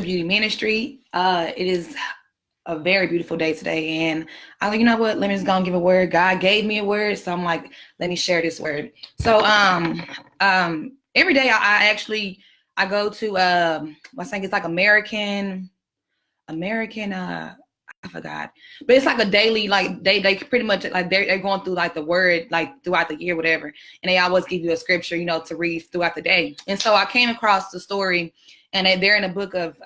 Beauty Ministry. It is a very beautiful day today, and I'm like, you know what? Let me just go and give a word. God gave me a word, so I'm like, let me share this word. So, every day I go to I think it's like American. I forgot, but it's like a daily, like they pretty much like they're going through like the word like throughout the year, whatever, and they always give you a scripture, to read throughout the day. And so I came across the story, and they're in the book of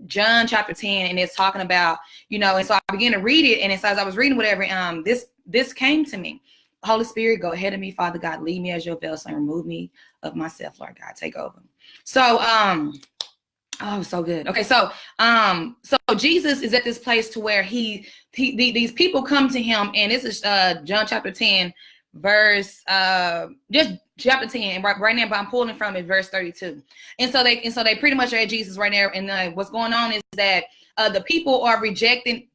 John chapter 10, and it's talking about, and so I began to read it, and as I was reading whatever, this came to me. Holy Spirit, go ahead of me, Father God, lead me as your vessel and remove me of myself, Lord God, take over. So oh, so good. Okay, so Jesus is at this place to where these people come to him, and this is John chapter 10, verse just chapter 10, right now, but I'm pulling from it, verse 32. And so they pretty much are at Jesus right there, and what's going on is that the people are rejecting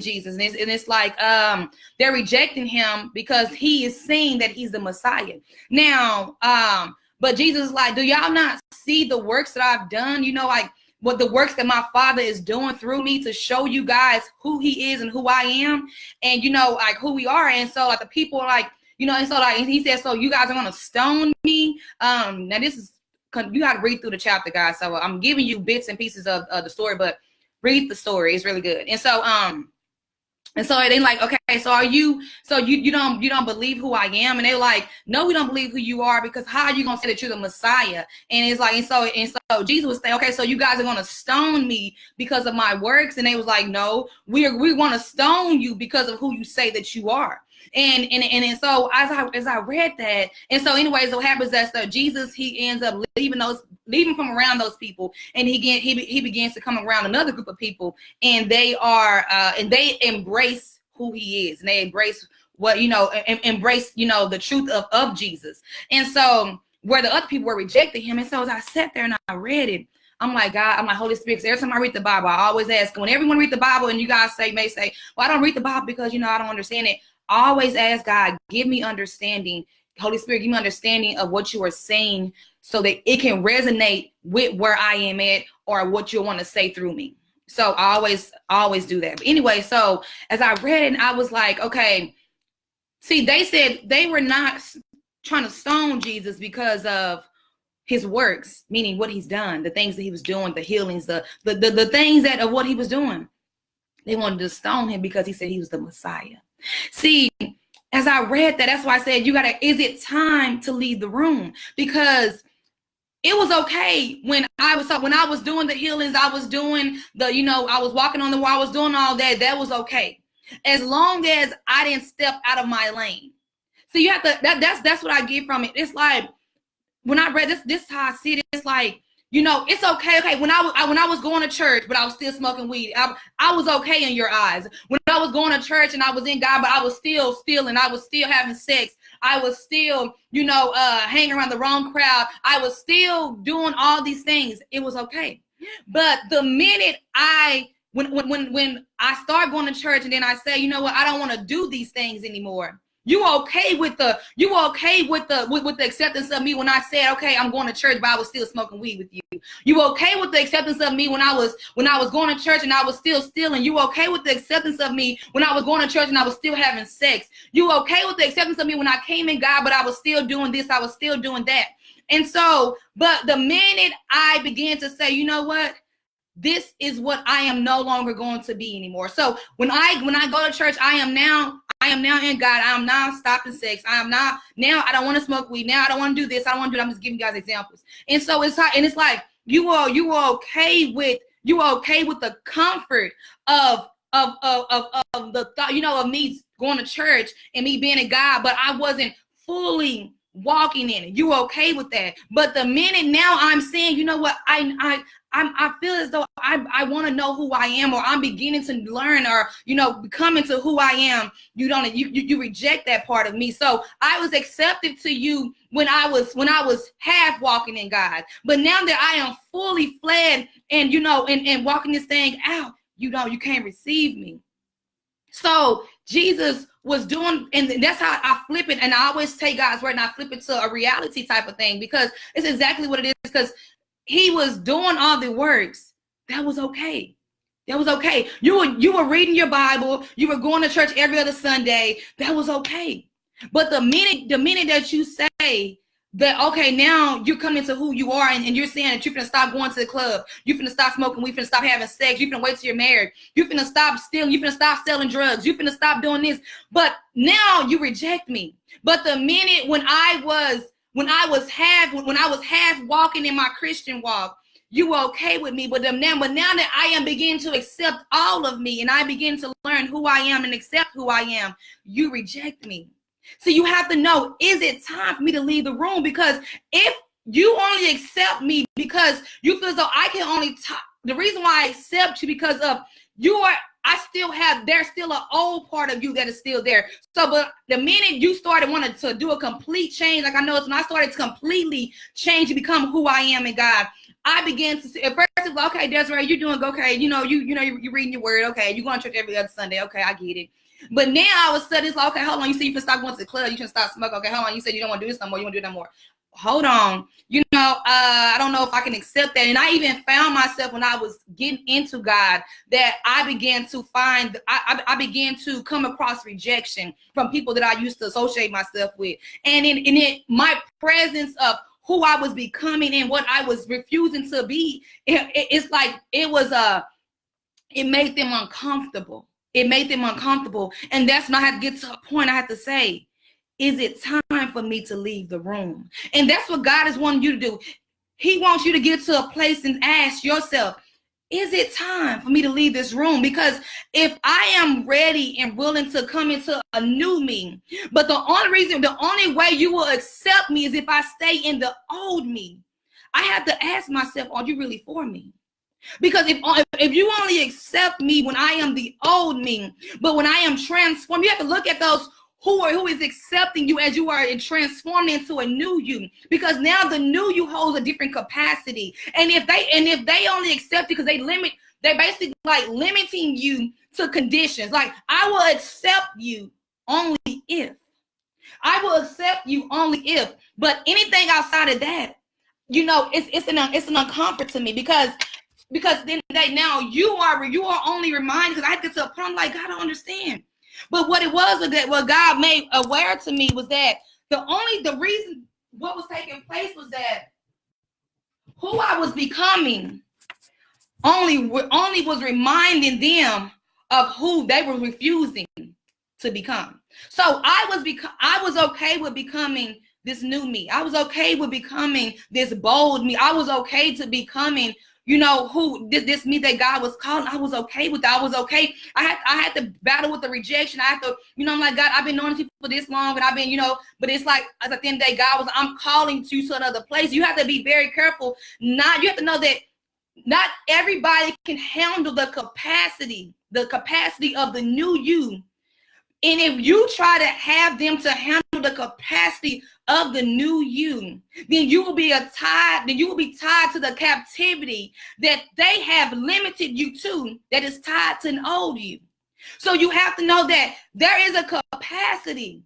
Jesus, and it's like they're rejecting him because he is saying that he's the Messiah. Now, but Jesus is like, do y'all not see the works that I've done? Like what the works that my Father is doing through me to show you guys who he is and who I am, and like who we are. And so like the people are like, and so like, and he said, so you guys are gonna stone me. Now this is, you got to read through the chapter, guys. So I'm giving you bits and pieces of the story, but read the story. It's really good. And so they like, okay, so you don't believe who I am? And they're like, no, we don't believe who you are, because how are you gonna say that you're the Messiah? And it's like, and so Jesus was saying, okay, so you guys are gonna stone me because of my works? And they was like, no, we want to stone you because of who you say that you are. And so as I read that, and so anyways, what happens that so Jesus, he ends up leaving from around those people, and he begins to come around another group of people, and they are and they embrace who he is, and they embrace what embrace the truth of Jesus. And so where the other people were rejecting him, and so as I sat there and I read it, I'm like, God, I'm like, Holy Spirit, because every time I read the Bible, I always ask, when everyone read the Bible, and you guys may say, well, I don't read the Bible because I don't understand it. I always ask God, give me understanding. Holy Spirit, give me understanding of what you are saying, so that it can resonate with where I am at, or what you want to say through me. So I always do that. But anyway, so as I read it, I was like, okay, see, they said they were not trying to stone Jesus because of his works, meaning what he's done, the things that he was doing, the healings, the things that of what he was doing. They wanted to stone him because he said he was the Messiah. See, as I read that, that's why I said, is it time to leave the room? Because it was okay when I was doing the healings, I was doing I was walking on the wall, I was doing all that. That was okay, as long as I didn't step out of my lane. So you have to. That's what I get from it. It's like when I read this is how I see it. It's like, it's okay. Okay, when I was going to church, but I was still smoking weed, I was okay in your eyes. When I was going to church and I was in God, but I was still stealing, I was still having sex, I was still, hanging around the wrong crowd, I was still doing all these things. It was okay. But the minute when I start going to church, and then I say, you know what, I don't want to do these things anymore. You okay with the acceptance of me when I said, okay, I'm going to church, but I was still smoking weed with you? You okay with the acceptance of me when I was going to church and I was still stealing? You okay with the acceptance of me when I was going to church and I was still having sex? You okay with the acceptance of me when I came in God, but I was still doing this, I was still doing that? And so, but the minute I began to say, you know what, this is what I am no longer going to be anymore. So when I go to church, I am now in God. I am now stopping sex. I don't want to smoke weed. Now I don't want to do this. I don't want to do that. I'm just giving you guys examples. And so it's like you are okay with the comfort of the thought, of me going to church and me being in God, but I wasn't fully walking in it. You okay with that? But the minute now I'm saying, you know what, I feel as though I want to know who I am, or I'm beginning to learn, or becoming to who I am. You reject that part of me. So I was accepted to you when I was half walking in God, but now that I am fully fled and and walking this thing out, you can't receive me. So Jesus was doing, and that's how I flip it. And I always take God's word and I flip it to a reality type of thing, because it's exactly what it is. Because he was doing all the works, that was okay. That was okay. You were reading your Bible. You were going to church every other Sunday. That was okay. But the minute that you say that, okay, now you're coming to who you are, and you're saying that you're finna stop going to the club, you're finna stop smoking, we finna stop having sex, you're finna wait till you're married, you're finna stop stealing, you're finna stop selling drugs, you're finna stop doing this. But now you reject me. But the minute when I was half walking in my Christian walk, you were okay with me. But now that I am beginning to accept all of me, and I begin to learn who I am and accept who I am, you reject me. So you have to know, is it time for me to leave the room? Because if you only accept me because you feel as though I can only talk, the reason why I accept you because of there's still an old part of you that is still there. So, but the minute you started wanting to do a complete change, like I know it's when I started to completely change and become who I am in God, I began to see, at first it was, okay, Desiree, you're doing okay. You're reading your word. Okay. You're going to church every other Sunday. Okay. I get it. But now all of a sudden it's like, okay, hold on. You said you can stop going to the club. You can stop smoking. Okay. Hold on. You said you don't want to do this no more. You want to do that more. Hold on. I don't know if I can accept that. And I even found myself when I was getting into God that I began to find, I began to come across rejection from people that I used to associate myself with. And in my presence of who I was becoming and what I was refusing to be, it's like it made them uncomfortable. It made them uncomfortable. And that's when I had to get to a point I had to say, is it time for me to leave the room? And that's what God is wanting you to do. He wants you to get to a place and ask yourself, is it time for me to leave this room? Because if I am ready and willing to come into a new me, but the only way you will accept me is if I stay in the old me, I have to ask myself, are you really for me? Because if you only accept me when I am the old me, but when I am transformed, you have to look at those who is accepting you as you are transformed into a new you, because now the new you holds a different capacity. And if they only accept you because they basically like limiting you to conditions. Like, I will accept you only if. I will accept you only if. But anything outside of that, it's an uncomfort to me, because then now you are only reminded, because I had to get to a point, I'm like, God, I don't understand. But what it was that what God made aware to me was that the reason what was taking place was that who I was becoming only was reminding them of who they were refusing to become. So I was okay with becoming this new me. I was okay with becoming this bold me. I was okay to becoming who this me that God was calling. I was okay with that. I was okay. I had to battle with the rejection. I had to, I'm like, God, I've been knowing you for this long, and I've been, but it's like at the end of the day, God was, I'm calling you to another place. You have to be very careful. You have to know that not everybody can handle the capacity of the new you. And if you try to have them to handle the capacity of the new you, then you will be tied to the captivity that they have limited you to, that is tied to an old you. So you have to know that there is a capacity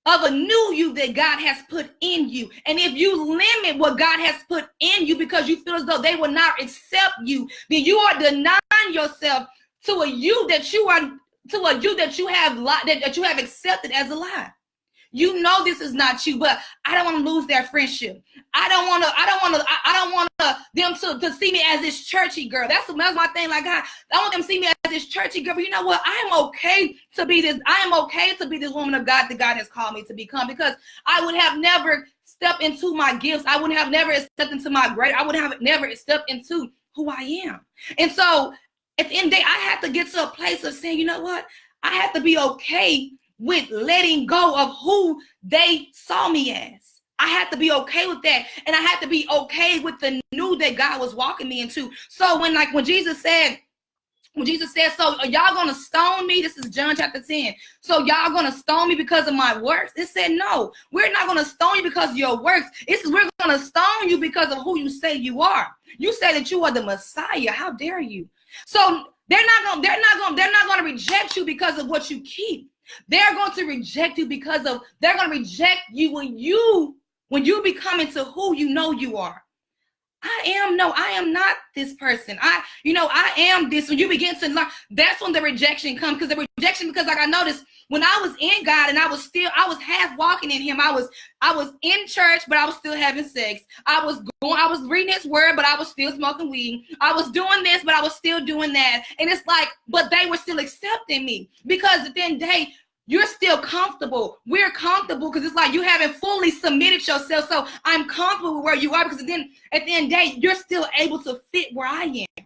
of a new you that God has put in you. And if you limit what God has put in you because you feel as though they will not accept you, then you are denying yourself to a you that you have accepted as a lie. This is not you, but I don't want to lose their friendship. I don't want them to see me as this churchy girl. That's my thing. Like, God, I want them to see me as this churchy girl. But you know what? I am okay to be this woman of God that God has called me to become, because I would have never stepped into my gifts. I would have never stepped into my great. I would have never stepped into who I am. And so at the end of the day, I have to get to a place of saying, you know what? I have to be okay with letting go of who they saw me as. I had to be okay with that. And I had to be okay with the new that God was walking me into. So when Jesus said, so are y'all going to stone me? This is John chapter 10. So y'all going to stone me because of my works? It said, no, we're not going to stone you because of your works. We're going to stone you because of who you say you are. You say that you are the Messiah. How dare you? So they're not going to reject you because of what you keep. They're going to reject you they're going to reject you when you become into who you know you are. I am not this person. I am this. When you begin to learn, that's when the rejection comes. Because the rejection, because like I noticed when I was in God and I was half walking in him. I was in church, but I was still having sex. I was reading his word, but I was still smoking weed. I was doing this, but I was still doing that. And it's like, but they were still accepting me because at the end of the day, you're still comfortable. We're comfortable because it's like you haven't fully submitted yourself. So I'm comfortable with where you are because then at the end of the day, you're still able to fit where I am.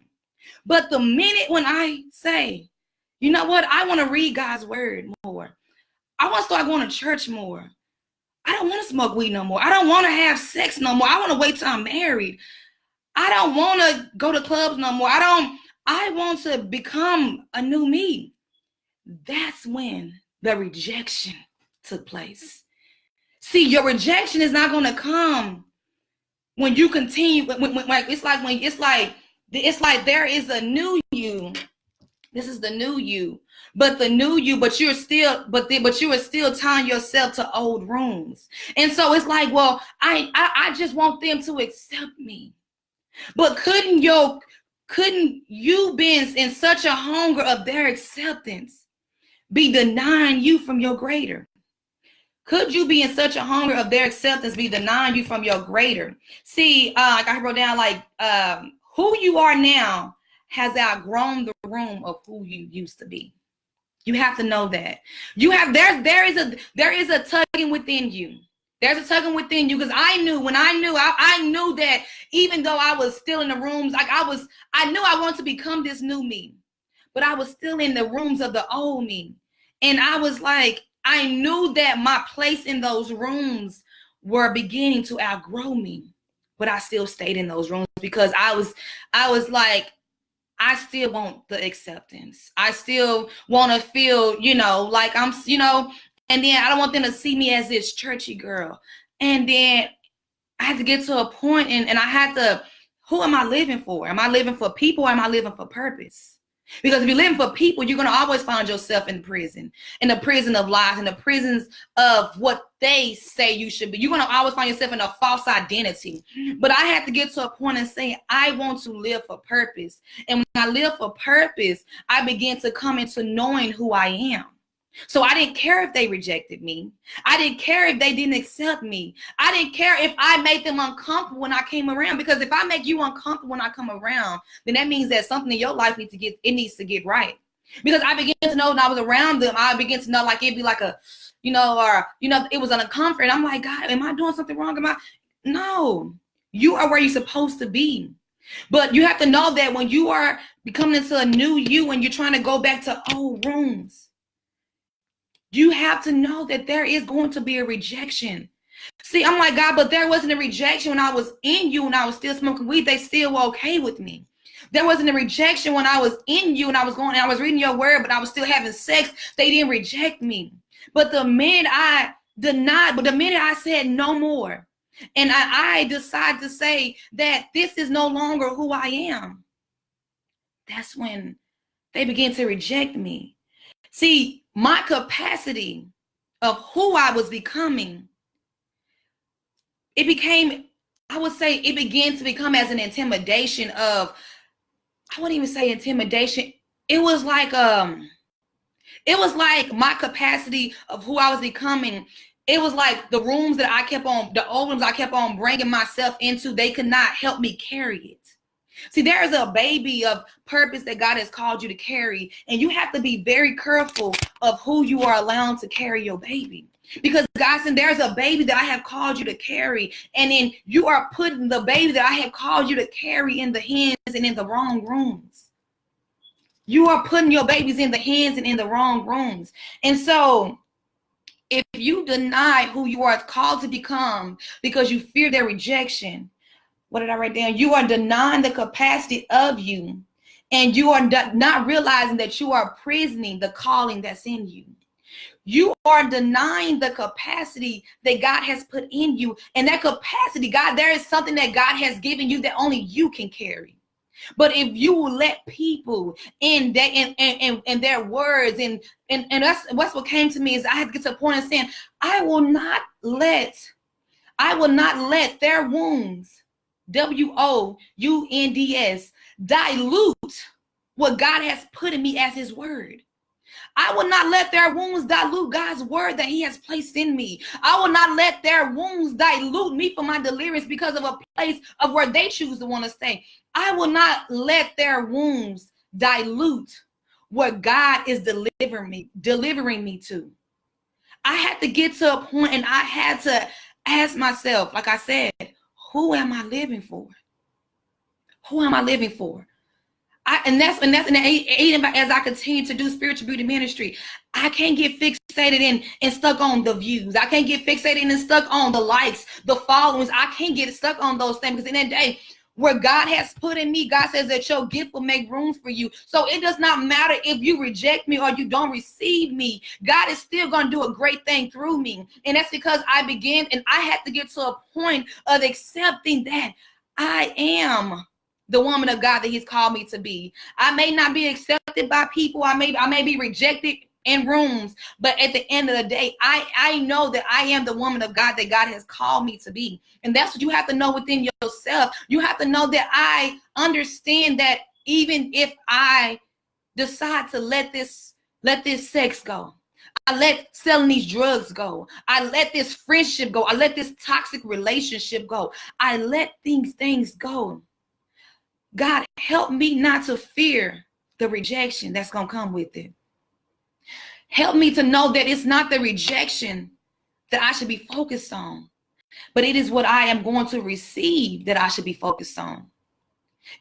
But the minute when I say, you know what, I want to read God's word more. I want to start going to church more. I don't want to smoke weed no more. I don't want to have sex no more. I want to wait till I'm married. I don't want to go to clubs no more. I want to become a new me. That's when the rejection took place. See, your rejection is not going to come when you continue. It's like there is a new you. This is the new you, but you are still tying yourself to old rooms. And so it's like, well, I just want them to accept me. But couldn't you being in such a hunger of their acceptance be denying you from your greater? Could you be in such a hunger of their acceptance be denying you from your greater? See, like I wrote down, like who you are now has outgrown the room of who you used to be. You have to know that. There is a tugging within you. There's a tugging within you, because I knew that even though I was still in the rooms, like I knew I wanted to become this new me, but I was still in the rooms of the old me. And I was like, I knew that my place in those rooms were beginning to outgrow me, but I still stayed in those rooms because I was like, I still want the acceptance. I still want to feel, like I'm, and then I don't want them to see me as this churchy girl. And then I had to get to a point and I had to, who am I living for? Am I living for people or am I living for purpose? Because if you're living for people, you're going to always find yourself in the prison of lies, in the prisons of what they say you should be. You're going to always find yourself in a false identity. But I had to get to a point and say, I want to live for purpose. And when I live for purpose, I began to come into knowing who I am. So I didn't care if they rejected me. I didn't care if they didn't accept me. I didn't care if I made them uncomfortable when I came around, because if I make you uncomfortable when I come around, then that means that something in your life needs to get right. Because I began to know when I was around them, I began to know like it'd be like a, it was uncomfort. I'm like, God, am I doing something wrong? No, you are where you're supposed to be. But you have to know that when you are becoming into a new you and you're trying to go back to old rooms, you have to know that there is going to be a rejection. See, I'm like, God, but there wasn't a rejection when I was in you and I was still smoking weed. They still were okay with me. There wasn't a rejection when I was in you and I was reading your word, but I was still having sex. They didn't reject me. But the minute I said no more, and I decided to say that this is no longer who I am, that's when they began to reject me. See, my capacity of who I was becoming, it began to become as an intimidation of, I wouldn't even say intimidation. It was like my capacity of who I was becoming. It was like the rooms that the old rooms I kept on bringing myself into, they could not help me carry it. See, there is a baby of purpose that God has called you to carry, and you have to be very careful of who you are allowing to carry your baby. Because God said, there's a baby that I have called you to carry, and then you are putting the baby that I have called you to carry in the hands and in the wrong rooms. You are putting your babies in the hands and in the wrong rooms. And so if you deny who you are called to become because you fear their rejection, what did I write down? You are denying the capacity of you, and you are not realizing that you are prisoning the calling that's in you. You are denying the capacity that God has put in you. And that capacity, there is something that God has given you that only you can carry. But if you will let people in their words, and that's what came to me, is I had to get to a point of saying, I will not let their wounds WOUNDS, dilute what God has put in me as his word. I will not let their wounds dilute God's word that he has placed in me. I will not let their wounds dilute me from my deliverance because of a place of where they choose to want to stay. I will not let their wounds dilute what God is delivering me to. I had to get to a point and I had to ask myself, like I said, who am I living for? Who am I living for? And even as I continue to do spiritual beauty ministry, I can't get fixated and stuck on the views. I can't get fixated and stuck on the likes, the followings. I can't get stuck on those things, because in the day, where God has put in me, God says that your gift will make room for you. So it does not matter if you reject me or you don't receive me. God is still going to do a great thing through me. And that's because I had to get to a point of accepting that I am the woman of God that he's called me to be. I may not be accepted by people. I may be rejected in rooms, but at the end of the day, I know that I am the woman of God that God has called me to be. And that's what you have to know within yourself. You have to know that I understand that even if I decide to let this sex go, I let selling these drugs go, I let this friendship go, I let this toxic relationship go, I let things go. God, help me not to fear the rejection that's going to come with it. Help me to know that it's not the rejection that I should be focused on, but it is what I am going to receive that I should be focused on.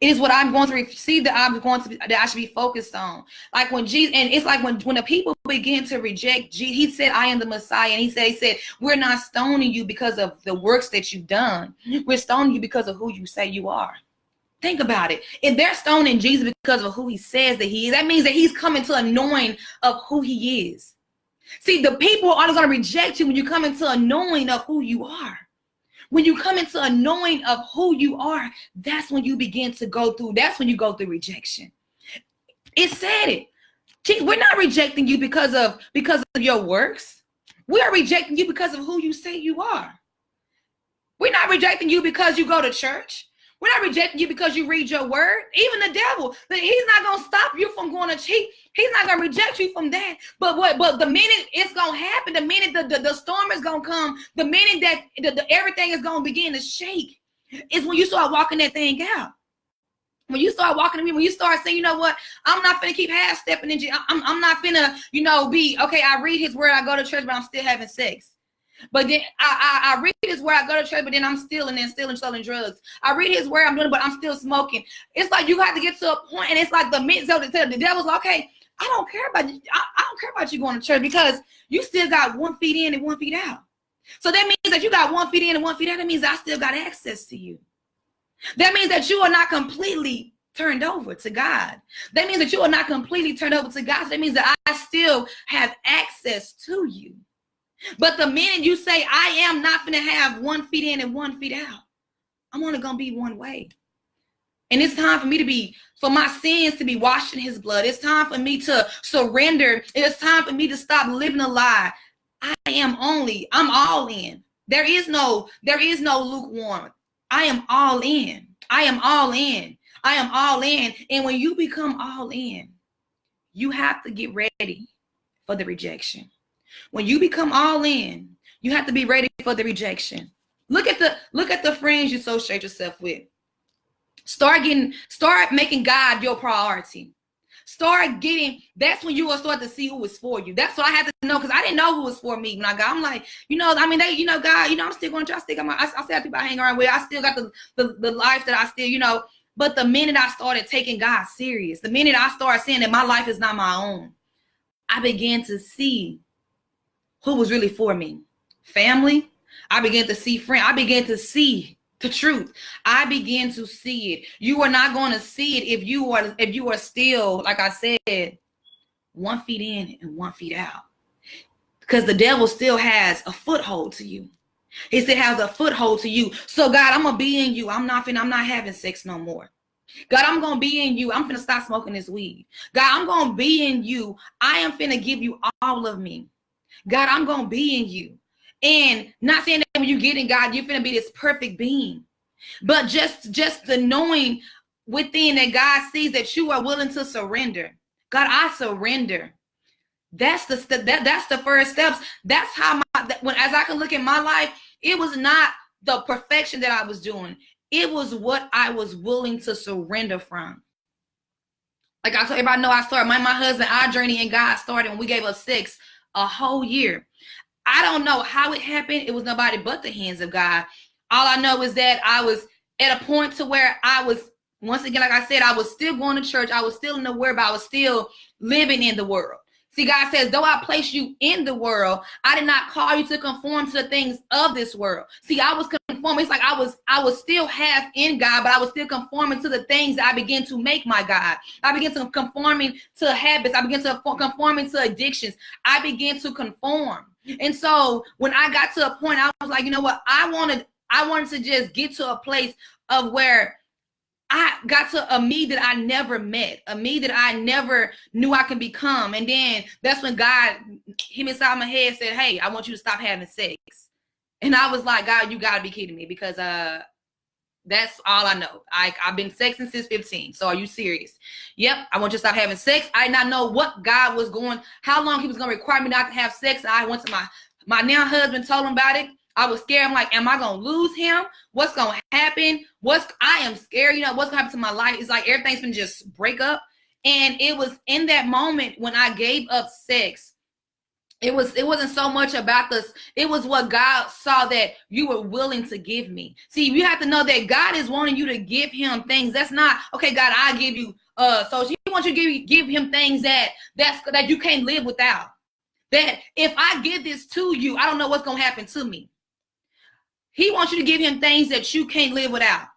It is what I'm going to receive that I should be focused on. Like when Jesus, and it's like when the people begin to reject Jesus, he said, I am the Messiah. And he said, we're not stoning you because of the works that you've done. We're stoning you because of who you say you are. Think about it. If they're stoning Jesus because of who he says that he is, that means that he's coming to a knowing of who he is. See, the people are going to reject you when you come into a knowing of who you are. When you come into a knowing of who you are, that's when you begin to go through. That's when you go through rejection. It said it. We're not rejecting you because of your works. We are rejecting you because of who you say you are. We're not rejecting you because you go to church. We're not rejecting you because you read your word. Even the devil, he's not going to stop you from going to cheat. He's not going to reject you from that. But the minute it's going to happen, the minute the storm is going to come, the minute that everything is going to begin to shake, is when you start walking that thing out. When you start walking to me, when you start saying, you know what, I'm not finna keep half stepping in. I'm not finna, be, okay, I read his word, I go to church, but I'm still having sex. But then I read his word, I go to church, but then I'm stealing selling drugs. I read his word, I'm doing it, but I'm still smoking. It's like you have to get to a point, and it's like the devil's like, okay, I don't care about you. I don't care about you going to church, because you still got 1 foot in and 1 foot out. So that means that you got 1 foot in and 1 foot out. That means I still got access to you. That means that you are not completely turned over to God. That means that you are not completely turned over to God. So that means that I still have access to you. But the minute you say, I am not going to have 1 foot in and 1 foot out, I'm only going to be one way. And it's time for me for my sins to be washed in his blood. It's time for me to surrender. It's time for me to stop living a lie. I'm all in. There is no lukewarm. I am all in. I am all in. I am all in. And when you become all in, you have to get ready for the rejection. When you become all in, you have to be ready for the rejection. Look at the friends you associate yourself with. Start making God your priority. That's when you will start to see who is for you. That's what I had to know, because I didn't know who was for me when I got. I'm like, God, I'm still going to try. I still have people I hang around with. I still got the life that I still, but the minute I started taking God serious, the minute I started saying that my life is not my own, I began to see who was really for me. Family. I began to see friends. I began to see the truth. I began to see it. You are not going to see it if you are still, like I said, 1 foot in and 1 foot out. Because the devil still has a foothold to you. He still has a foothold to you. So God, I'm gonna be in you. I'm not having sex no more. God, I'm going to be in you. I'm finna stop smoking this weed. God, I'm going to be in you. I am finna give you all of me. God, I'm going to be in you. And not saying that when you get in God, you're finna be this perfect being. But just the knowing within that God sees that you are willing to surrender. God, I surrender. That's the that's the first steps. That's how when as I can look at my life, it was not the perfection that I was doing. It was what I was willing to surrender from. Like I told everybody, know I started my husband, our journey in God started when we gave up sex a whole year. I don't know how it happened. It was nobody but the hands of God. All I know is that I was at a point to where I was, once again, like I said, I was still going to church. I was still in the word, but I was still living in the world. See, God says, though I place you in the world, I did not call you to conform to the things of this world. See, I was conforming. It's like I was still half in God, but I was still conforming to the things that I began to make my God. I began to conforming to habits. I began to conforming to addictions. I began to conform. And so when I got to a point, I was like, you know what? I wanted to just get to a place of where I got to a me that I never met, a me that I never knew I can become. And then that's when God hit me inside my head, said, hey, I want you to stop having sex. And I was like, God, you got to be kidding me, because that's all I know. I've been sexing since 15. So are you serious? Yep. I want you to stop having sex. I did not know what God was how long he was going to require me not to have sex. I went to my now husband, told him about it. I was scared. I'm like, am I going to lose him? What's going to happen? I am scared. You know, what's going to happen to my life? It's like everything's been just break up. And it was in that moment when I gave up sex. It wasn't so much about this. It was what God saw that you were willing to give me. See, you have to know that God is wanting you to give him things. That's not, okay, God, I give you, so he wants you to give him things that you can't live without. That if I give this to you, I don't know what's going to happen to me. He wants you to give him things that you can't live without.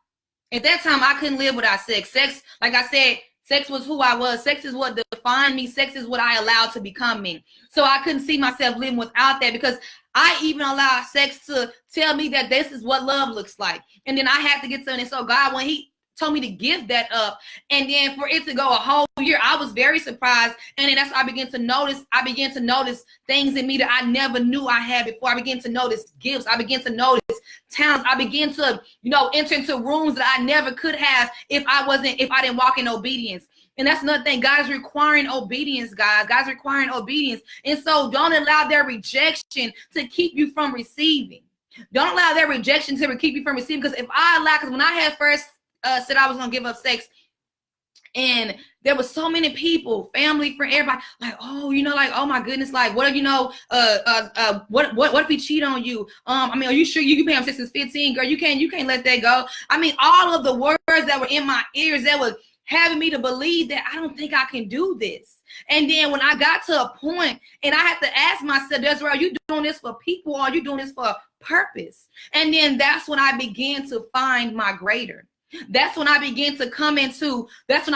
At that time, I couldn't live without sex. Sex, like I said, sex was who I was. Sex is what defined me. Sex is what I allowed to become me. So I couldn't see myself living without that, because I even allowed sex to tell me that this is what love looks like. And then I had to get to it. And so God, when he told me to give that up, and then for it to go a whole year, I was very surprised. And then that's what I began to notice things in me that I never knew I had before. I began to notice gifts. I began to notice talents. I began to, enter into rooms that I never could have if I didn't walk in obedience. And that's another thing. God is requiring obedience, guys. God's requiring obedience. And so don't allow their rejection to keep you from receiving. Don't allow their rejection to keep you from receiving. Because because when I had first said I was going to give up sex, and there was so many people, family, friend, everybody, like, oh, like, oh my goodness, like, what if what if he cheat on you? I mean, are you sure you can pay him sex since 15, girl? You can't let that go. I mean, all of the words that were in my ears that was having me to believe that I don't think I can do this. And then when I got to a point and I had to ask myself, Desiree, are you doing this for people, or are you doing this for a purpose? And then that's when I began to find my greater. That's when I began to come into, that's when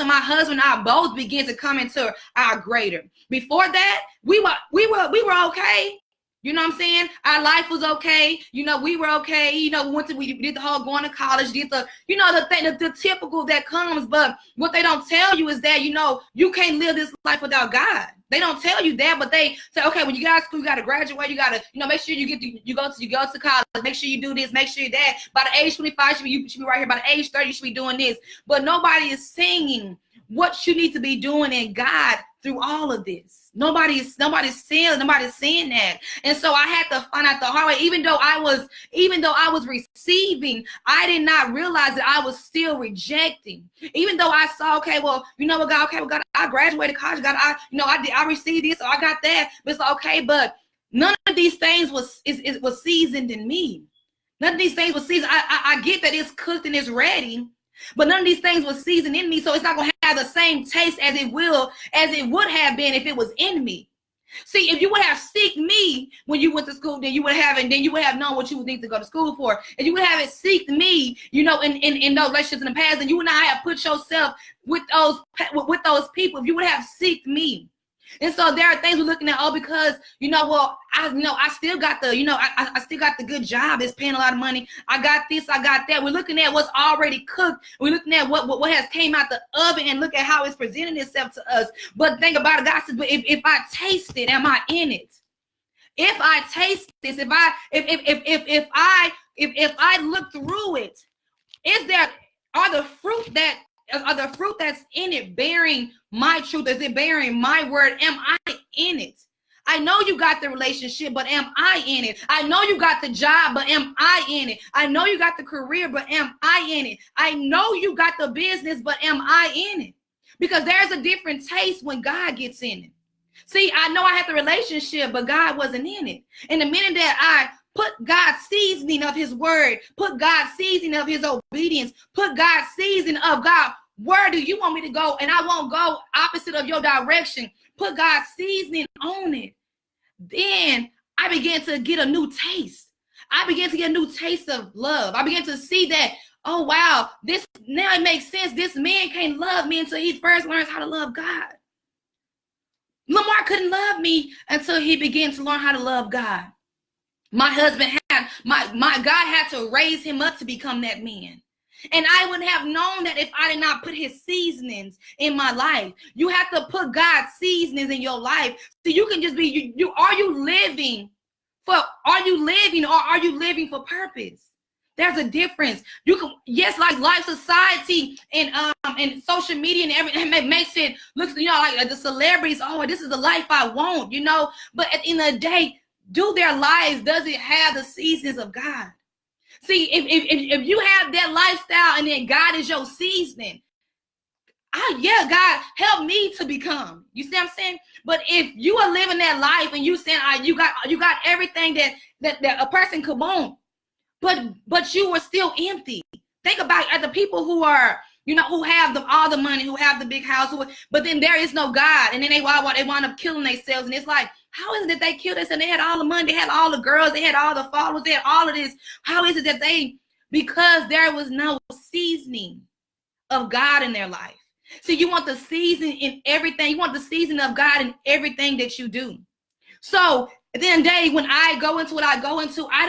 my husband and I both began to come into our greater. Before that, we were okay. You know what I'm saying? Our life was okay. We were okay. We did the whole going to college, did the, the typical that comes. But what they don't tell you is that, you can't live this life without God. They don't tell you that, but they say, okay, when you got to school, you got to graduate, you got to, make sure you go to college, make sure you do this, make sure that by the age 25, you should be right here. By the age 30, you should be doing this. But nobody is singing what you need to be doing in God through all of this. Nobody's saying that. And so I had to find out the hard way. Even though I was receiving, I did not realize that I was still rejecting. Even though I saw, okay, well, God, I graduated college, God, I received this, so I got that. But it's like, okay, but none of these things was seasoned in me. None of these things was seasoned. I get that it's cooked and it's ready, but none of these things was seasoned in me, so it's not going to have the same taste as it would have been if it was in me. See, if you would have seeked me when you went to school, then you would have known what you would need to go to school for. If you would have seeked me, in those relationships in the past, then you would not have put yourself with those people. If you would have seeked me. And so there are things we're looking at, because, I still got I still got the good job. It's paying a lot of money. I got this, I got that. We're looking at what's already cooked. We're looking at what has came out the oven, and look at how it's presenting itself to us. But think about it, God says, but if I taste it, am I in it? If I taste this, if I if I look through it, are the fruit that's in it bearing my truth? Is it bearing my word? Am I in it? I know you got the relationship, but am I in it? I know you got the job, but am I in it? I know you got the career, but am I in it? I know you got the business, but am I in it? Because there's a different taste when God gets in it. See, I know I had the relationship, but God wasn't in it. And the minute that I put God's seasoning of his word, put God's seasoning of his obedience, put God's seasoning of God, where do you want me to go? And I won't go opposite of your direction. Put God's seasoning on it. Then I began to get a new taste. I began to get a new taste of love. I began to see that, oh, wow, this now it makes sense. This man can't love me until he first learns how to love God. Lamar couldn't love me until he began to learn how to love God. My husband had, my God had to raise him up to become that man. And I wouldn't have known that if I did not put his seasonings in my life. You have to put God's seasonings in your life. So you can just be, are you living or are you living for purpose? There's a difference. You can, yes, like life, society, and social media and everything, it makes it look, like the celebrities, oh, this is the life I want, But at the end of the day, do their lives, does it have the seasons of God? See, if you have that lifestyle and then God is your seasoning, God, help me to become. You see what I'm saying? But if you are living that life and you saying you got everything that a person could want, but you were still empty. Think about the people who are, who have all the money, who have the big house, but then there is no God, and then they wind up killing themselves, and it's like, how is it that they killed us and they had all the money, they had all the girls, they had all the followers, they had all of this? How is it that because there was no seasoning of God in their life? So you want the season in everything. You want the season of God in everything that you do. So at the end of the day, when I go into what I go into, I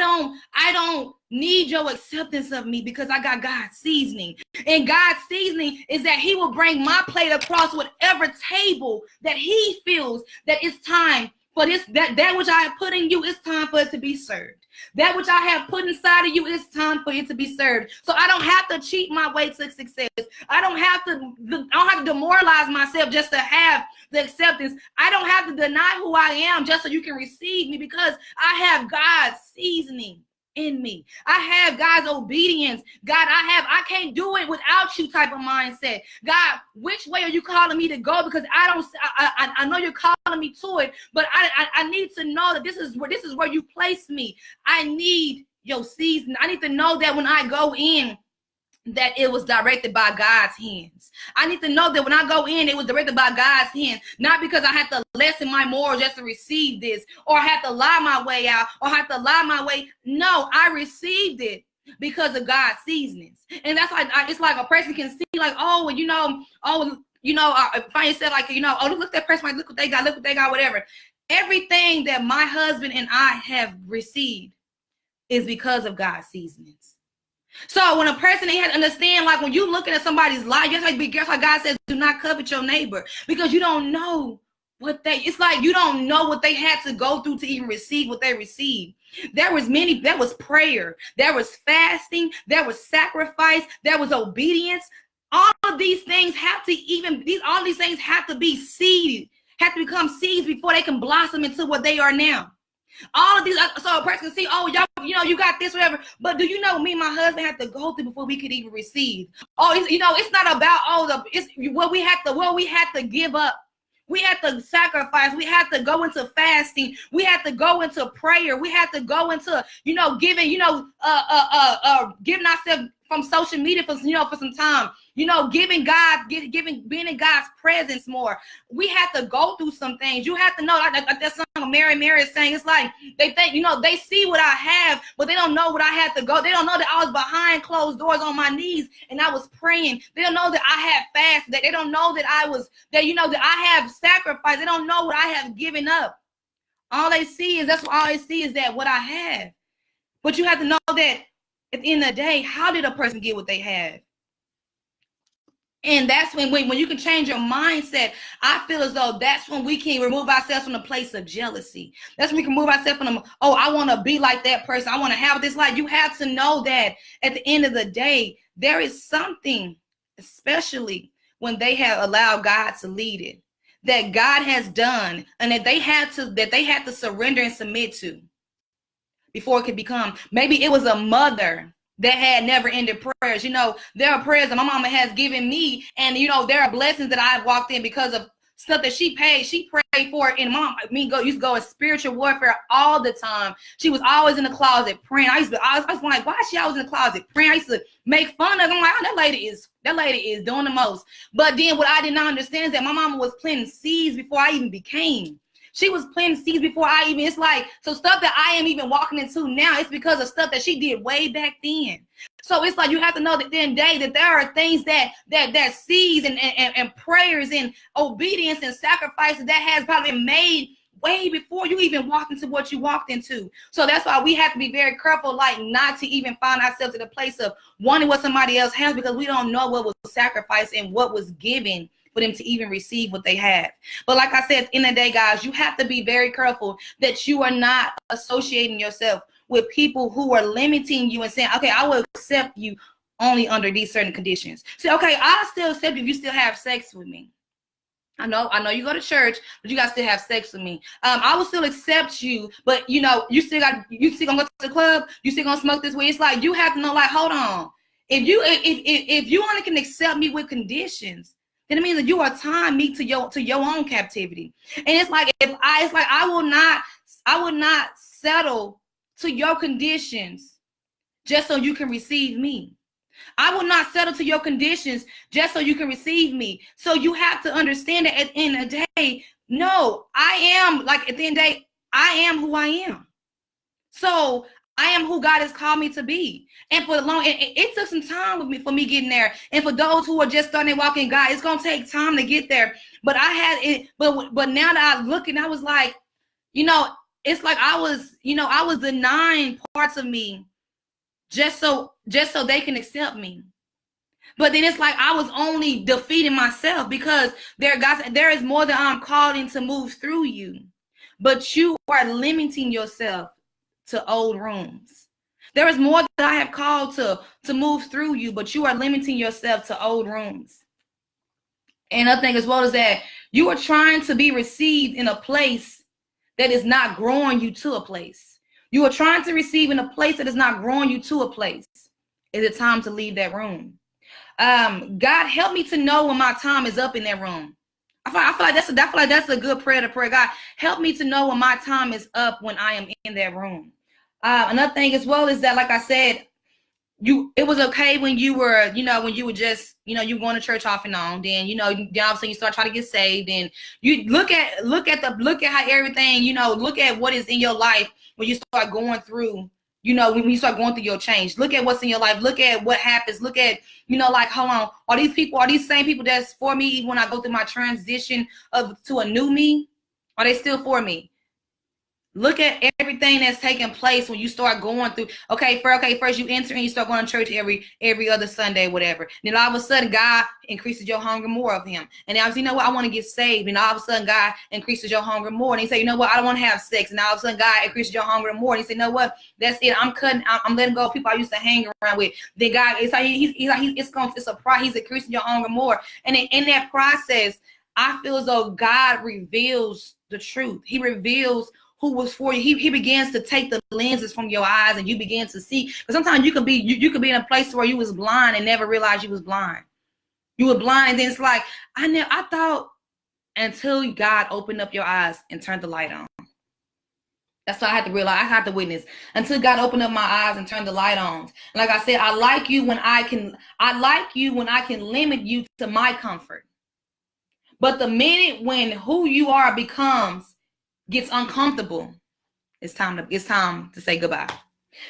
don't need your acceptance of me because I got God's seasoning. And God's seasoning is that he will bring my plate across whatever table that he feels that it's time for this, that which I have put in you, it's time for it to be served. That which I have put inside of you, it's time for it to be served. So I don't have to cheat my way to success. I don't have to demoralize myself just to have the acceptance. I don't have to deny who I am just so you can receive me, because I have God's seasoning in me. I have God's obedience. God, I can't do it without you type of mindset. God, which way are you calling me to go? Because I know you're calling me to it, but I need to know that this is where you place me. I need your season. I need to know that when I go in, that it was directed by God's hands. I need to know that when I go in, it was directed by God's hands, not because I had to lessen my morals just to receive this, or I had to lie my way out, or I had to lie my way. No, I received it because of God's seasonings. And that's like, it's like a person can see like, find yourself like, look at that person, like, look what they got, whatever. Everything that my husband and I have received is because of God's seasonings. So when a person, they had to understand, like when you looking at somebody's life, just like God says, do not covet your neighbor, because you don't know it's like you don't know what they had to go through to even receive what they received. There was prayer, there was fasting, there was sacrifice, there was obedience. All of these things have to be seeded, have to become seeds before they can blossom into what they are now. All of these, so a person can see, oh, y'all, you got this, whatever. But do you know, me and my husband had to go through before we could even receive. Oh, it's not about it's what we had to give up. We had to sacrifice. We had to go into fasting. We had to go into prayer. We had to go into, giving, giving ourselves from social media for some time. Being in God's presence more. We had to go through some things. You have to know, like that song Mary is saying, it's like they think, they see what I have, but they don't know what I had to go. They don't know that I was behind closed doors on my knees and I was praying. They don't know that I had fasted. That they don't know that that I have sacrificed. They don't know what I have given up. All they see is that what I have. But you have to know that at the end of the day, how did a person get what they have? And that's when you can change your mindset. I feel as though that's when we can remove ourselves from the place of jealousy. That's when we can remove ourselves from I want to be like that person. I want to have this life. You have to know that at the end of the day, there is something, especially when they have allowed God to lead it, that God has done and that they had to surrender and submit to before it could become. Maybe it was a mother that had never ended prayers. There are prayers that my mama has given me, and there are blessings that I've walked in because of stuff that she prayed for. And used to go in spiritual warfare all the time. She was always in the closet praying. I was like, why is she always in the closet praying? I used to make fun of her. I'm like, oh, that lady is doing the most. But then what I did not understand is that my mama was planting seeds before I even became. She was planting seeds before it's like, so stuff that I am even walking into now, it's because of stuff that she did way back then. So it's like, you have to know that then that there are things that seeds and prayers and obedience and sacrifices that has probably been made way before you even walked into what you walked into. So that's why we have to be very careful, like not to even find ourselves in a place of wanting what somebody else has, because we don't know what was sacrificed and what was given for them to even receive what they have. But like I said, in the day, guys, you have to be very careful that you are not associating yourself with people who are limiting you and saying, okay, I will accept you only under these certain conditions. Say, okay, I'll still accept you if you still have sex with me. I know you go to church, but you guys still have sex with me. I will still accept you, but you still gonna go to the club, you still gonna smoke this way. It's like, you have to know, like, hold on. If you only can accept me with conditions, then it means that you are tying me to your own captivity. And it's like, I will not settle to your conditions just so you can receive me. I will not settle to your conditions just so you can receive me. So you have to understand that at the end of the day, no, at the end of the day, I am who I am. So I am who God has called me to be. And for it took some time for me getting there. And for those who are just starting to walk in God, it's going to take time to get there. But I had it. But now that I look, and I was like, it's like I was denying parts of me just so they can accept me. But then it's like I was only defeating myself, because there is more that I'm called in to move through you. But you are limiting yourself to old rooms. There is more that I have called to move through you, but you are limiting yourself to old rooms. And another thing as well is that you are trying to be received in a place that is not growing you to a place. You are trying to receive in a place that is not growing you to a place. Is it time to leave that room? God, help me to know when my time is up in that room. I feel like that's a good prayer to pray. God, help me to know when my time is up when I am in that room. Another thing as well is that, like I said, it was okay when you were just, you going to church off and on. Then, then all of a sudden you start trying to get saved, and you look at how everything, look at what is in your life when you start going through, when you start going through your change. Look at what's in your life. Look at what happens. Look at, like, hold on, are these same people that's for me even when I go through my transition to a new me? Are they still for me? Look at everything that's taking place when you start going through. First you enter and you start going to church every other Sunday, whatever. Then all of a sudden God increases your hunger more of Him. And now, I want to get saved. And all of a sudden God increases your hunger more. And He say, I don't want to have sex. And all of a sudden God increases your hunger more. And He say, that's it. I'm letting go of people I used to hang around with. Then God, it's like it's a process. He's increasing your hunger more. And in that process, I feel as though God reveals the truth. He reveals who was for you. He begins to take the lenses from your eyes, and you begin to see. Because sometimes you could be in a place where you was blind and never realized you was blind. You were blind, and then it's like, I thought, until God opened up your eyes and turned the light on. That's what I had to realize. I had to witness until God opened up my eyes and turned the light on. And like I said, I like you when I can limit you to my comfort. But the minute when who you are gets uncomfortable, it's time to say goodbye.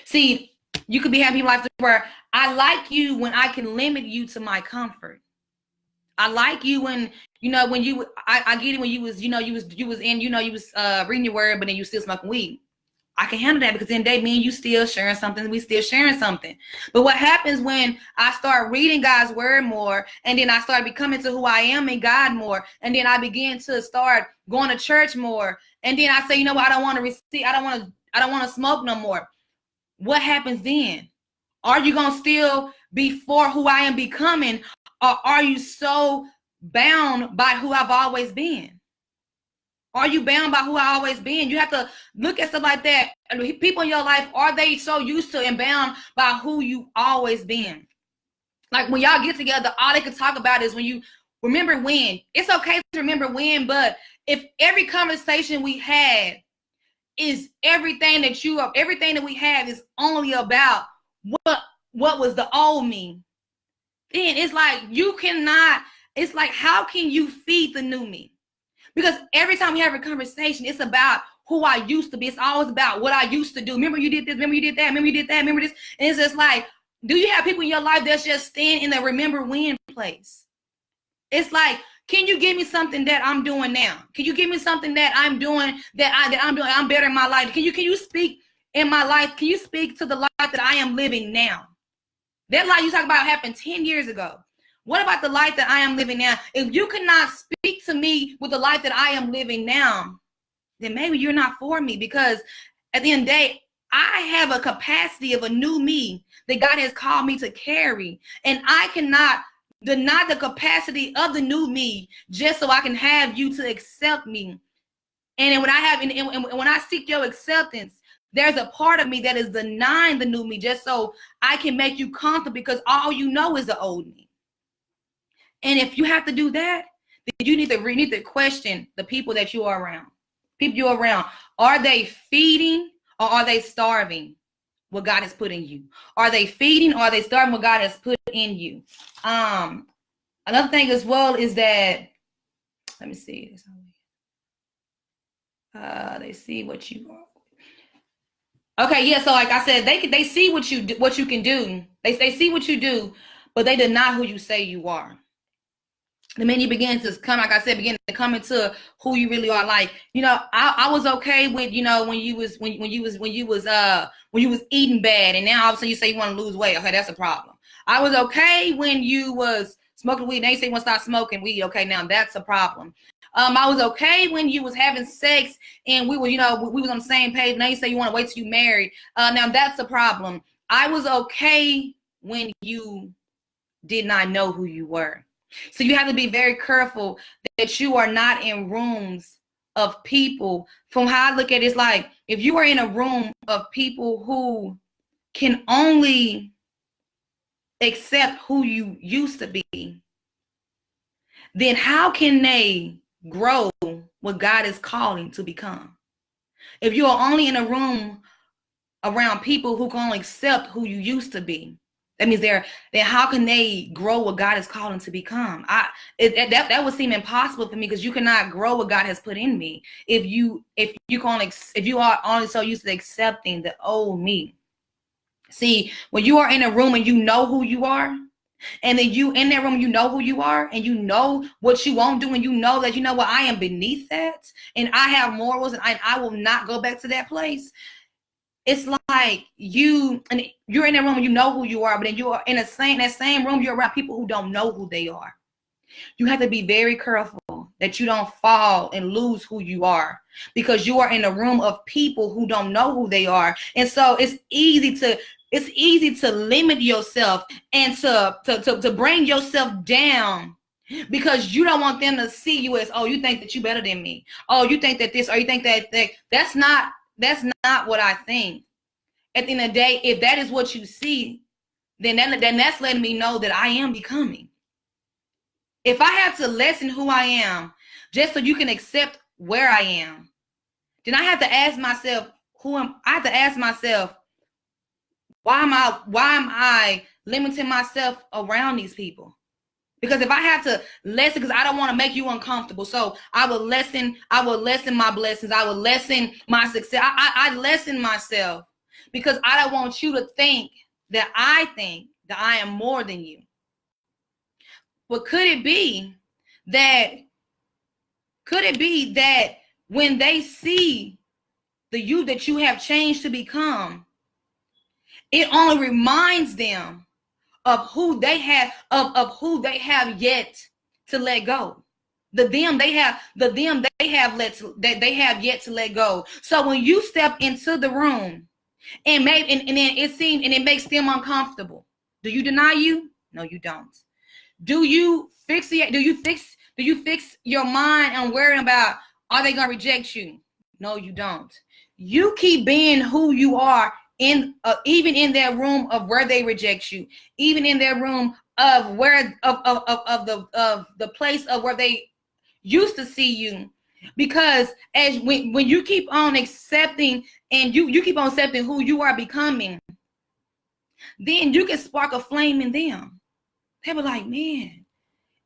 See, you could be having life where I like you when I can limit you to my comfort. I like you when I get it when you was reading your word, but then you still smoking weed. I can handle that because then they mean you still sharing something. We still sharing something. But what happens when I start reading God's word more, and then I start becoming to who I am in God more, and then I begin to start going to church more, and then I say, you know what, I don't want to receive, I don't want to smoke no more. What happens then? Are you gonna still be for who I am becoming, or are you so bound by who I've always been? Are you bound by who I always been? You have to look at stuff like that. People in your life, are they so used to and bound by who you always been? Like when y'all get together, all they can talk about is when you remember when. It's okay to remember when, but if every conversation we had is everything that we have is only about what was the old me, then it's like you cannot, it's like, how can you feed the new me? Because every time we have a conversation, it's about who I used to be. It's always about what I used to do. Remember you did this, remember you did that, remember you did that, remember this. And it's just like, do you have people in your life that's just staying in the remember when place? It's like, can you give me something that I'm doing now? Can you give me something that I'm doing that I'm doing? I'm better in my life. Can you speak in my life? Can you speak to the life that I am living now? That life you talk about happened 10 years ago. What about the life that I am living now? If you cannot speak to me with the life that I am living now, then maybe you're not for me, because at the end of the day, I have a capacity of a new me that God has called me to carry. And I cannot deny the capacity of the new me just so I can have you to accept me. And when when I seek your acceptance, there's a part of me that is denying the new me just so I can make you comfortable, because all you know is the old me. And if you have to do that, then you need to question the people that you are around. People you're around, are they feeding or are they starving what God has put in you? Are they feeding or are they starving what God has put in you? Another thing as well is that, let me see. They see what you are. Okay, yeah. So like I said, they see what you can do. They see what you do, but they deny who you say you are. The minute you begin to come, like I said, begin to come into who you really are. Like, you know, I was okay with, you know, when you was eating bad, and now all of a sudden you say you want to lose weight. Okay, that's a problem. I was okay when you was smoking weed. Now you say you want to stop smoking weed. Okay, now that's a problem. I was okay when you was having sex and we were, you know, we was on the same page. Now you say you want to wait till you married. Now that's a problem. I was okay when you did not know who you were. So you have to be very careful that you are not in rooms of people. From how I look at it, it's like, if you are in a room of people who can only accept who you used to be, then how can they grow what God is calling to become? If you are only in a room around people who can only accept who you used to be, that means then how can they grow what God is calling to become? That would seem impossible for me, because you cannot grow what God has put in me if you are only so used to accepting the old me. See, when you are in a room and you know who you are, and then you in that room, you know who you are, and you know what you won't do, and you know that, you know what, I am beneath that, and I have morals, and I will not go back to that place. It's like you're in that room and you know who you are, but then you are in that same room, you're around people who don't know who they are. You have to be very careful that you don't fall and lose who you are, because you are in a room of people who don't know who they are. And so it's easy to limit yourself and to bring yourself down, because you don't want them to see you as, oh, you think that you better than me. Oh, you think that this, or you think that that's not what I think. At the end of the day, if that is what you see, then that's letting me know that I am becoming. If I have to lessen who I am just so you can accept where I am, then I have to ask myself, I have to ask myself, why am I limiting myself around these people? Because if I have to lessen, because I don't want to make you uncomfortable, so I will lessen my blessings, I will lessen my success. I lessen myself because I don't want you to think that I am more than you. But could it be that when they see the you that you have changed to become, it only reminds them of who they have, of who they have yet to let go. The them they have yet to let go. So when you step into the room and then it makes them uncomfortable, do you deny you? No, you don't. Do you fix your mind on worrying about, are they gonna reject you? No, you don't. You keep being who you are in even in their room of where they reject you, even in their room of where of the place of where they used to see you. Because as when you keep on accepting and you keep on accepting who you are becoming, then you can spark a flame in them. They were like, man,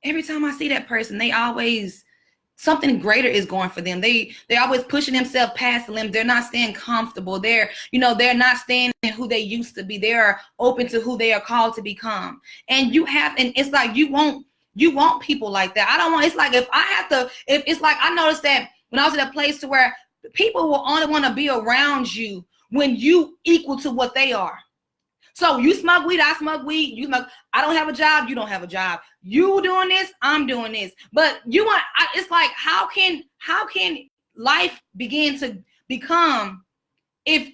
every time I see that person, they always, something greater is going for them. They always pushing themselves past the limit. They're not staying comfortable. They're not staying in who they used to be. They are open to who they are called to become. And it's like you want people like that. I don't want, it's like I noticed that when I was in a place to where people will only want to be around you when you equal to what they are. So you smoke weed, I smoke weed. You smoke, I don't have a job, you don't have a job. You doing this, I'm doing this. But it's like, how can life begin to become if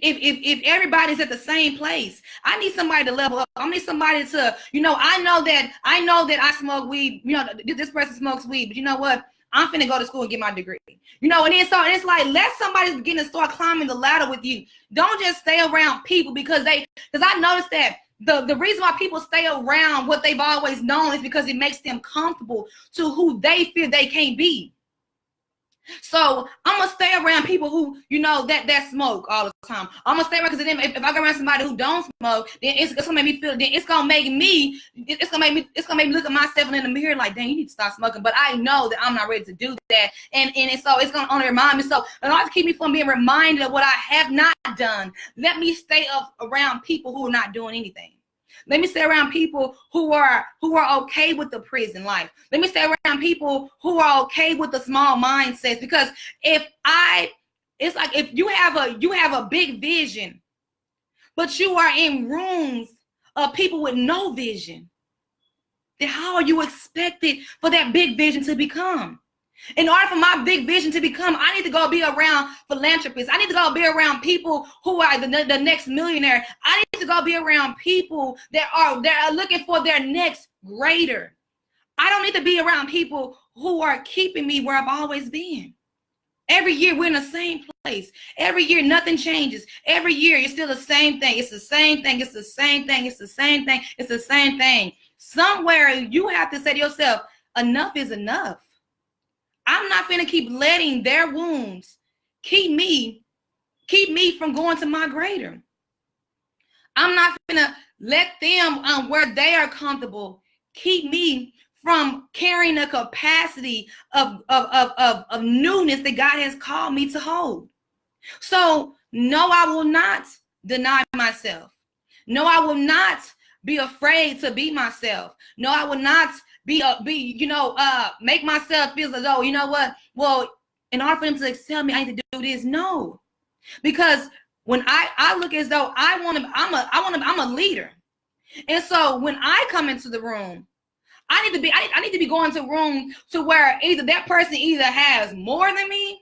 everybody's at the same place? I need somebody to level up. I need somebody to, I know that I smoke weed. This person smokes weed, but you know what? I'm finna go to school and get my degree. And then so it's like, let somebody begin to start climbing the ladder with you. Don't just stay around people because I noticed that the reason why people stay around what they've always known is because it makes them comfortable to who they feel they can't be. So I'm gonna stay around people who that smoke all the time. I'm gonna stay around because if I go around somebody who don't smoke, then it's gonna make me feel. Then it's gonna make me look at myself in the mirror like, dang, you need to stop smoking. But I know that I'm not ready to do that, and so it's gonna only remind me. So in order to keep me from being reminded of what I have not done, let me stay around people who are not doing anything. Let me stay around people who are okay with the prison life. Let me stay around people who are okay with the small mindsets. Because it's like if you have a big vision, but you are in rooms of people with no vision, then how are you expected for that big vision to become? In order for my big vision to become, I need to go be around philanthropists. I need to go be around people who are the next millionaire. I need to go be around people that are looking for their next greater. I don't need to be around people who are keeping me where I've always been. Every year we're in the same place. Every year nothing changes. Every year it's still the same thing. It's the same thing. It's the same thing. It's the same thing. It's the same thing. Somewhere you have to say to yourself, enough is enough. I'm not finna keep letting their wounds keep me from going to my greater. I'm not finna let them where they are comfortable keep me from carrying a capacity of newness that God has called me to hold. So no, I will not deny myself. No, I will not be afraid to be myself. No, I will not make myself feel as though, well, in order for them to accept me, I need to do this. No, because when I look as though I'm a leader. And so when I come into the room, I need to be going to a room to where either that person has more than me,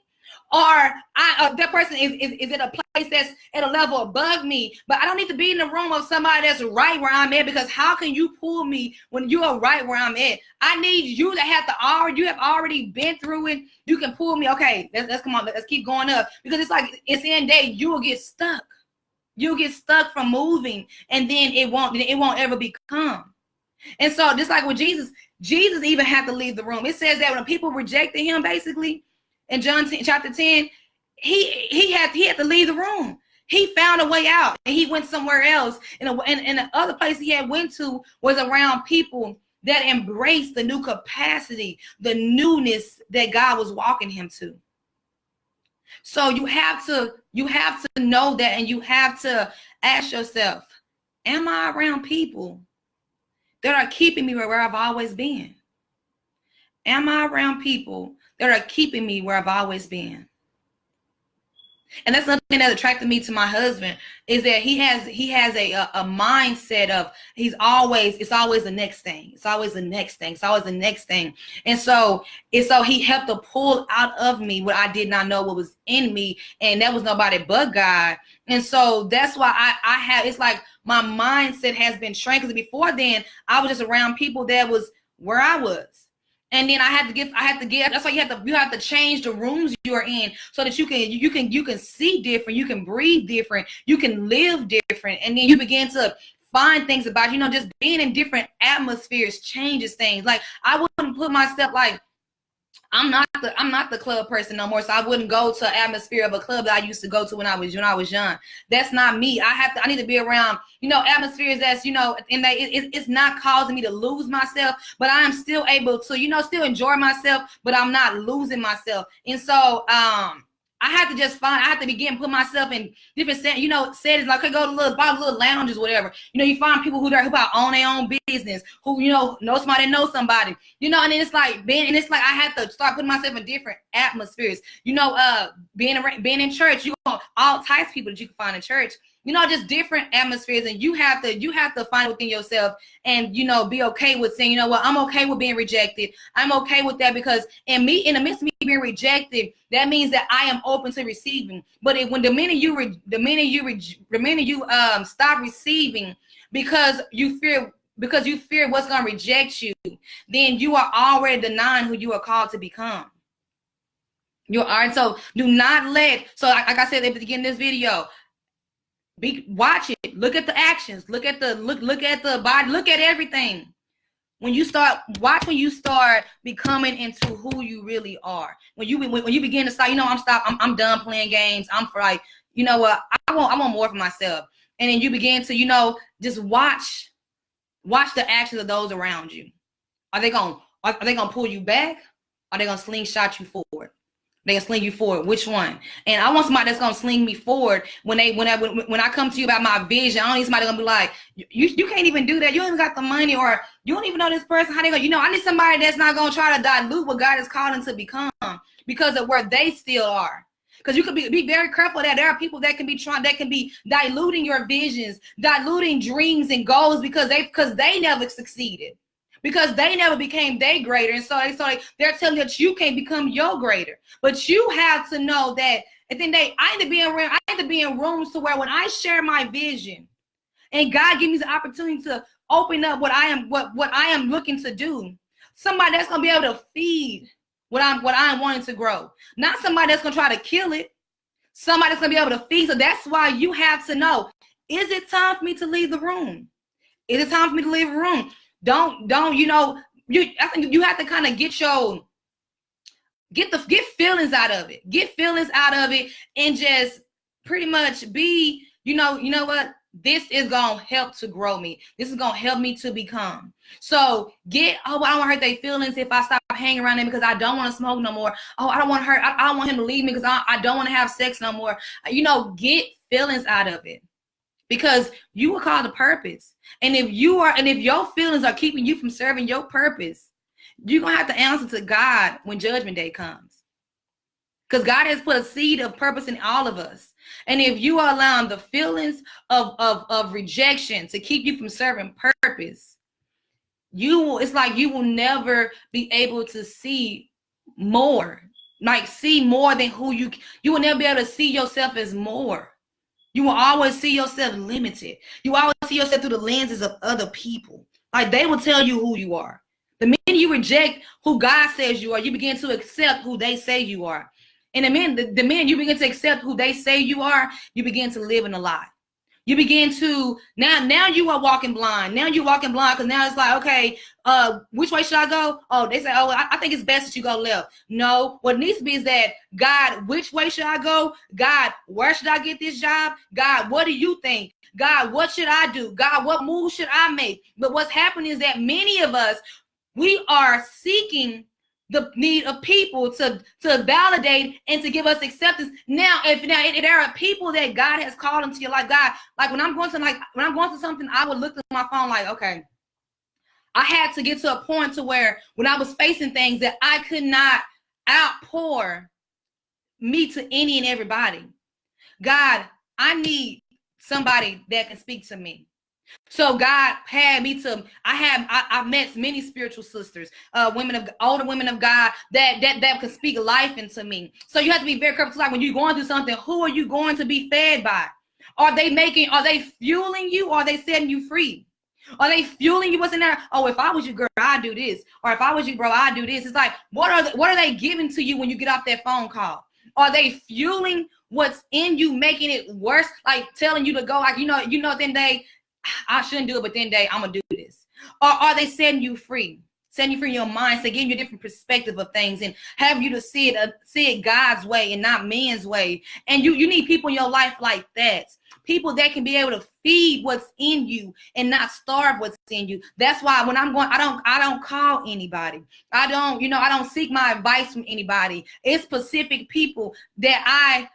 or that person is at a place that's at a level above me. But I don't need to be in the room of somebody that's right where I'm at, because how can you pull me when you are right where I'm at? I need you to have already been through it. You can pull me. Okay, let's come on. Let's keep going up, because it's like it's the end day. You will get stuck. You'll get stuck from moving, and then it won't ever become. And so just like with Jesus even had to leave the room. It says that when people rejected him, basically, in John chapter 10, he had to leave the room. He found a way out, and he went somewhere else. And the other place he had went to was around people that embraced the new capacity, the newness that God was walking him to. So you have to know that, and you have to ask yourself, am I around people that are keeping me where I've always been? Am I around people that are keeping me where I've always been? And that's something that attracted me to my husband, is that he has a mindset of it's always the next thing. It's always the next thing. It's always the next thing. And so he helped to pull out of me what I did not know what was in me. And that was nobody but God. And so that's why I have, it's like my mindset has been trained, because before then I was just around people that was where I was. And then I had to get, that's why you have to change the rooms you're in, so that you can see different, you can breathe different, you can live different. And then you begin to find things about, just being in different atmospheres changes things. Like, I wouldn't put myself, like, I'm not the club person no more, so I wouldn't go to an atmosphere of a club that I used to go to when I was young. That's not me. I need to be around, atmospheres that's, and it's not causing me to lose myself, but I am still able to, still enjoy myself, but I'm not losing myself. And so, I have to begin put myself in different settings. Like, I go to little lounges, whatever. You find people who own their own business, who, know somebody that knows somebody, and then it's like, I had to start putting myself in different atmospheres. Being in church, all types of people that you can find in church, just different atmospheres. And you have to find within yourself and, be okay with saying, I'm okay with being rejected. I'm okay with that, because in the midst of me being rejected, that means that I am open to receiving. But the minute you stop receiving because you fear what's going to reject you, then you are already denying who you are called to become. So do not let, like I said at the beginning of this video, watch it, look at the actions, look at the body, look at everything. When you start becoming into who you really are, when you begin to say, I'm done playing games, I'm for, like, what, I want more for myself. And then you begin to, just watch the actions of those around you. Are they gonna pull you back? Are they gonna slingshot you forward? They can sling you forward. Which one? And I want somebody that's gonna sling me forward when I come to you about my vision. I don't need somebody gonna be like, you can't even do that. You don't even got the money, or you don't even know this person. How they go? I need somebody that's not gonna try to dilute what God is calling to become, because of where they still are. Because you could be very careful that there are people that can be diluting your visions, diluting dreams and goals, because they never succeeded. Because they never became their greater. And so they're telling you that you can't become your greater. But you have to know that at the end of the day, I need to be in rooms to where when I share my vision and God gives me the opportunity to open up what I am looking to do, somebody that's gonna be able to feed what I'm wanting to grow. Not somebody that's gonna try to kill it. Somebody that's gonna be able to feed. So that's why you have to know, is it time for me to leave the room? Is it time for me to leave the room? I think you have to kind of get feelings out of it. Get feelings out of it, and just pretty much be, you know what? This is going to help to grow me. This is going to help me to become. So I don't want to hurt their feelings if I stop hanging around them, because I don't want to smoke no more. Oh, I don't want to hurt. I don't want him to leave me because I don't want to have sex no more. Get feelings out of it. Because you were called to purpose. And if your feelings are keeping you from serving your purpose, you're going to have to answer to God when judgment day comes. Because God has put a seed of purpose in all of us. And if you are allowing the feelings of rejection to keep you from serving purpose, it's like you will never be able to see more. Like, see more than you will never be able to see yourself as more. You will always see yourself limited. You always see yourself through the lenses of other people. Like, they will tell you who you are. The minute you reject who God says you are, you begin to accept who they say you are. And the minute you begin to accept who they say you are, you begin to live in a lie. You begin to, now you are walking blind. Now you're walking blind, because now it's like, okay, which way should I go? Oh, they say, I think it's best that you go left. No, what needs to be is that, God, which way should I go? God, where should I get this job? God, what do you think? God, what should I do? God, what move should I make? But what's happening is that many of us, we are seeking the need of people to validate and to give us acceptance. Now, if there are people that God has called into your life, God, like when I'm going to something, I would look at my phone like, okay, I had to get to a point to where when I was facing things that I could not outpour me to any and everybody. God, I need somebody that can speak to me. So God had me to, I've met many spiritual sisters, older women of God that can speak life into me. So you have to be very careful. Like when you're going through something, who are you going to be fed by? Are they fueling you? Or are they setting you free? Are they fueling you? What's in there? Oh, if I was you, girl, I'd do this. Or if I was you, bro, I'd do this. It's like, what are they giving to you when you get off that phone call? Are they fueling what's in you, making it worse? Like telling you to go, like, then I shouldn't do it, but then I'm going to do this. Or are they setting you free? Setting you free in your mind, so giving you a different perspective of things and have you to see it God's way and not man's way. And you need people in your life like that. People that can be able to feed what's in you and not starve what's in you. That's why when I'm going, I don't call anybody. I don't seek my advice from anybody. It's specific people that I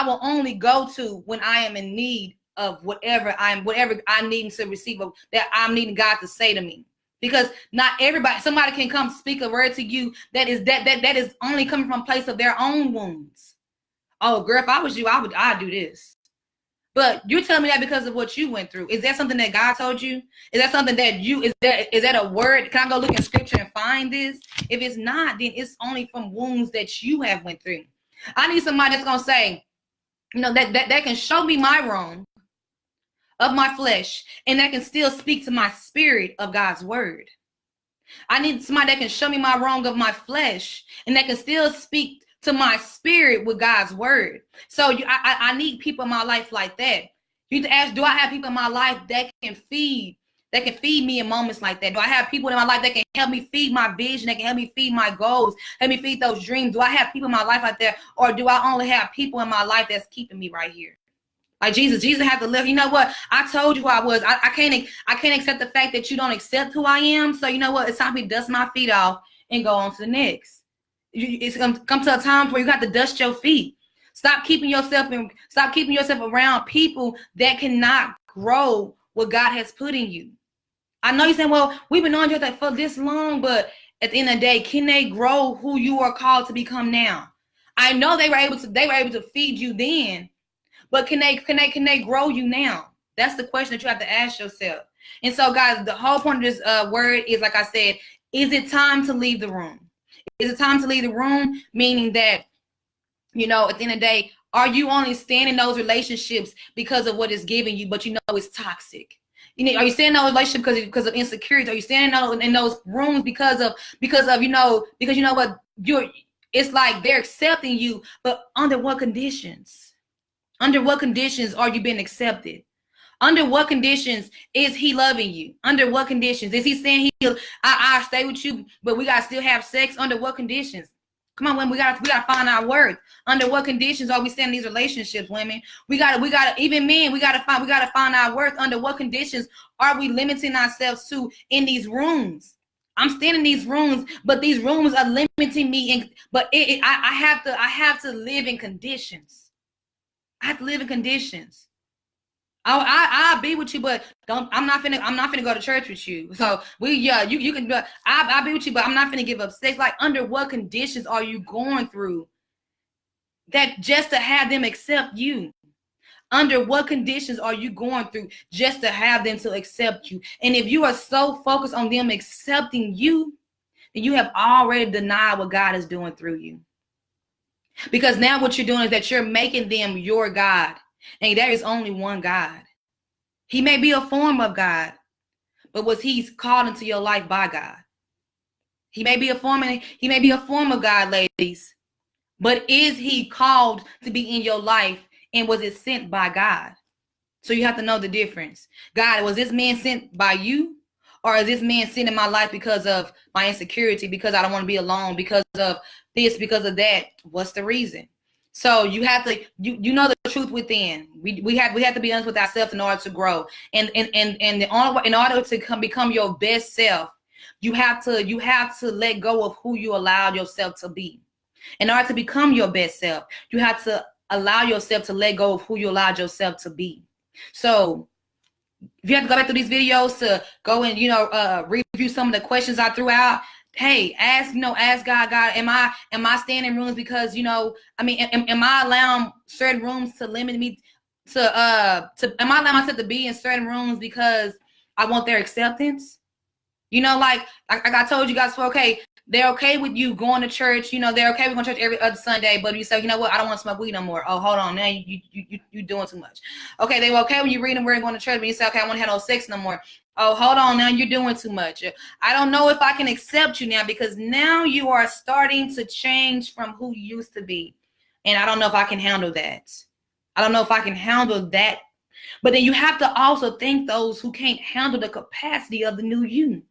will only go to when I am in need of whatever I'm needing to receive, that I'm needing God to say to me. Because not everybody, somebody can come speak a word to you that is only coming from a place of their own wounds. Oh, girl, if I was you, I'd do this. But you're telling me that because of what you went through. Is that something that God told you? Is that something that is that a word? Can I go look in scripture and find this? If it's not, then it's only from wounds that you have went through. I need somebody that's gonna say, that can show me my wrong of my flesh, and that can still speak to my spirit of God's word. I need somebody that can show me my wrong of my flesh, and that can still speak to my spirit with God's word. So I need people in my life like that. You need to ask, do I have people in my life that can feed me in moments like that? Do I have people in my life that can help me feed my vision, that can help me feed my goals, help me feed those dreams? Do I have people in my life like that? Or do I only have people in my life that's keeping me right here? Like Jesus had to live. You know what? I told you who I was. I can't accept the fact that you don't accept who I am. So you know what? It's time for me to dust my feet off and go on to the next. It's gonna come to a time where you got to dust your feet. Stop keeping yourself around people that cannot grow what God has put in you. I know you're saying, well, we've been on you for this long, but at the end of the day, can they grow who you are called to become now? I know they were able to feed you then. But can they grow you now? That's the question that you have to ask yourself. And so, guys, the whole point of this word is, like I said, is it time to leave the room? Is it time to leave the room? Meaning that, at the end of the day, are you only staying in those relationships because of what it's giving you, but it's toxic? Are you staying in those relationships because of insecurity? Are you staying in those rooms because it's like they're accepting you, but under what conditions? Under what conditions are you being accepted? Under what conditions is he loving you? Under what conditions? Is he saying I'll stay with you, but we gotta still have sex? Under what conditions? Come on, women, we gotta find our worth. Under what conditions are we staying in these relationships, women? We gotta, even men, we gotta find our worth. Under what conditions are we limiting ourselves to in these rooms? I'm staying in these rooms, but these rooms are limiting me. I have to live in conditions. I have to live in conditions. I'll be with you, but I'm not finna go to church with you. So you can. I'll be with you, but I'm not finna give up sex. Like, under what conditions are you going through that just to have them accept you? Under what conditions are you going through just to have them to accept you? And if you are so focused on them accepting you, then you have already denied what God is doing through you. Because now what you're doing is that you're making them your God. And there is only one God. He may be a form of God, but was he called into your life by God? He may be a form of God, ladies. But is he called to be in your life, and was it sent by God? So you have to know the difference. God, was this man sent by you? Or is this man sent in my life because of my insecurity, because I don't want to be alone, because of this, because of that? What's the reason? So you have to, you know the truth within. We have to be honest with ourselves in order to grow. And in order to become your best self, you have to let go of who you allowed yourself to be. In order to become your best self, you have to allow yourself to let go of who you allowed yourself to be. So if you have to go back through these videos to go and review some of the questions I threw out, hey, ask God, am I staying in rooms because, am I allowing certain rooms to limit me am I allowing myself to be in certain rooms because I want their acceptance? Like I told you guys before, okay, they're okay with you going to church, they're okay with going to church every other Sunday, but you say, you know what, I don't want to smoke weed no more. Oh, hold on, now you doing too much. Okay, they were okay when you read the word and going to church, but you say, okay, I want to have no sex no more. Oh, hold on, now you're doing too much. I don't know if I can accept you now, because now you are starting to change from who you used to be. And I don't know if I can handle that. I don't know if I can handle that. But then you have to also thank those who can't handle the capacity of the new you.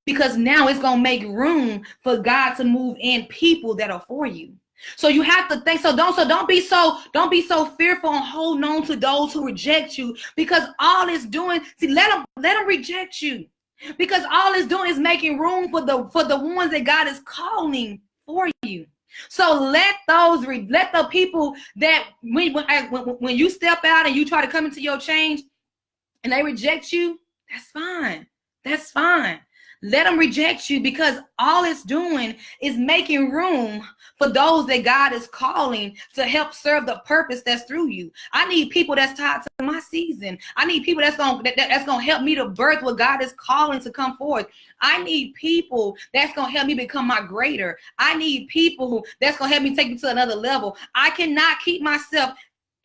Because now it's going to make room for God to move in people that are for you. So you have to think. So don't be so fearful and holding on to those who reject you, because all it's doing, let them reject you, because all it's doing is making room for the ones that God is calling for you. So let the people that when you step out and you try to come into your change and they reject you, that's fine. That's fine. Let them reject you, because all it's doing is making room for those that God is calling to help serve the purpose that's through you. I need people that's tied to my season. I need people that's gonna help me to birth what God is calling to come forth. I need people that's gonna help me become my greater. I need people that's gonna help me take me to another level. I cannot keep myself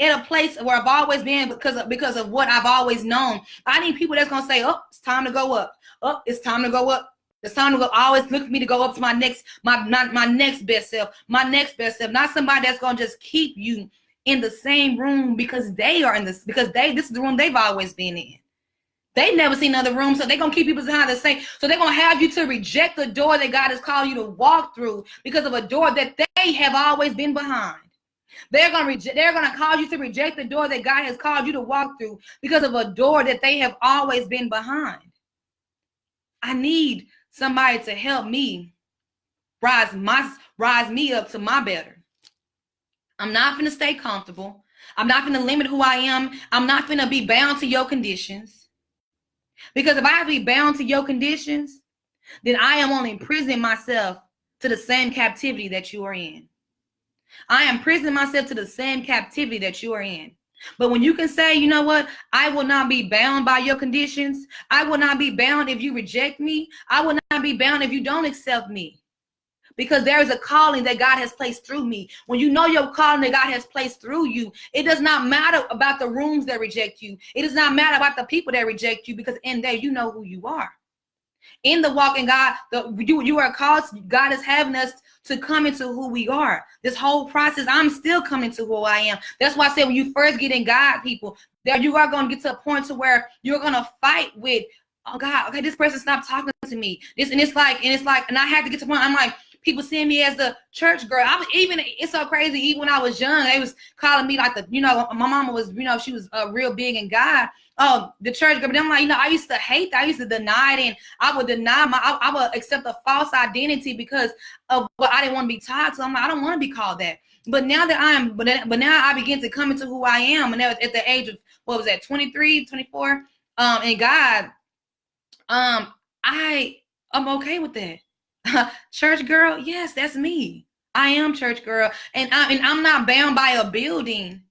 in a place where I've always been because of what I've always known. I need people that's gonna say, "Oh, it's time to go up. Oh, it's time to go up. It's time to go." Always look for me to go up to my next best self, my next best self. Not somebody that's gonna just keep you in the same room because this is the room they've always been in. They've never seen another room, so they're gonna keep you behind the same. So they're gonna have you to reject the door that God has called you to walk through because of a door that they have always been behind. They're going to cause you to reject the door that God has called you to walk through because of a door that they have always been behind. I need somebody to help me rise me up to my better. I'm not going to stay comfortable. I'm not going to limit who I am. I'm not going to be bound to your conditions. Because if I have to be bound to your conditions, then I am only imprisoning myself to the same captivity that you are in. I am imprisoning myself to the same captivity that you are in. But when you can say, you know what, I will not be bound by your conditions. I will not be bound if you reject me. I will not be bound if you don't accept me. Because there is a calling that God has placed through me. When you know your calling that God has placed through you, it does not matter about the rooms that reject you. It does not matter about the people that reject you, because in there you know who you are. In the walk in God, you are called. God is having us to come into who we are. This whole process, I'm still coming to who I am. That's why I said when you first get in God, people, that you are going to get to a point to where you're going to fight with, oh God, okay, this person stopped talking to me. And I had to get to the point. I'm like, people seeing me as the church girl. It's so crazy. Even when I was young, they was calling me like my mama was, she was real big in God. Oh, the church girl. But I'm like, I used to hate that. I used to deny it, and I would deny I would accept a false identity because of what I didn't want to be taught. So I'm like, I don't want to be called that. But now that but now I begin to come into who I am, and at the age of 23, 24, in God, I'm okay with that. Church girl, yes, that's me. I am church girl, and I'm not bound by a building.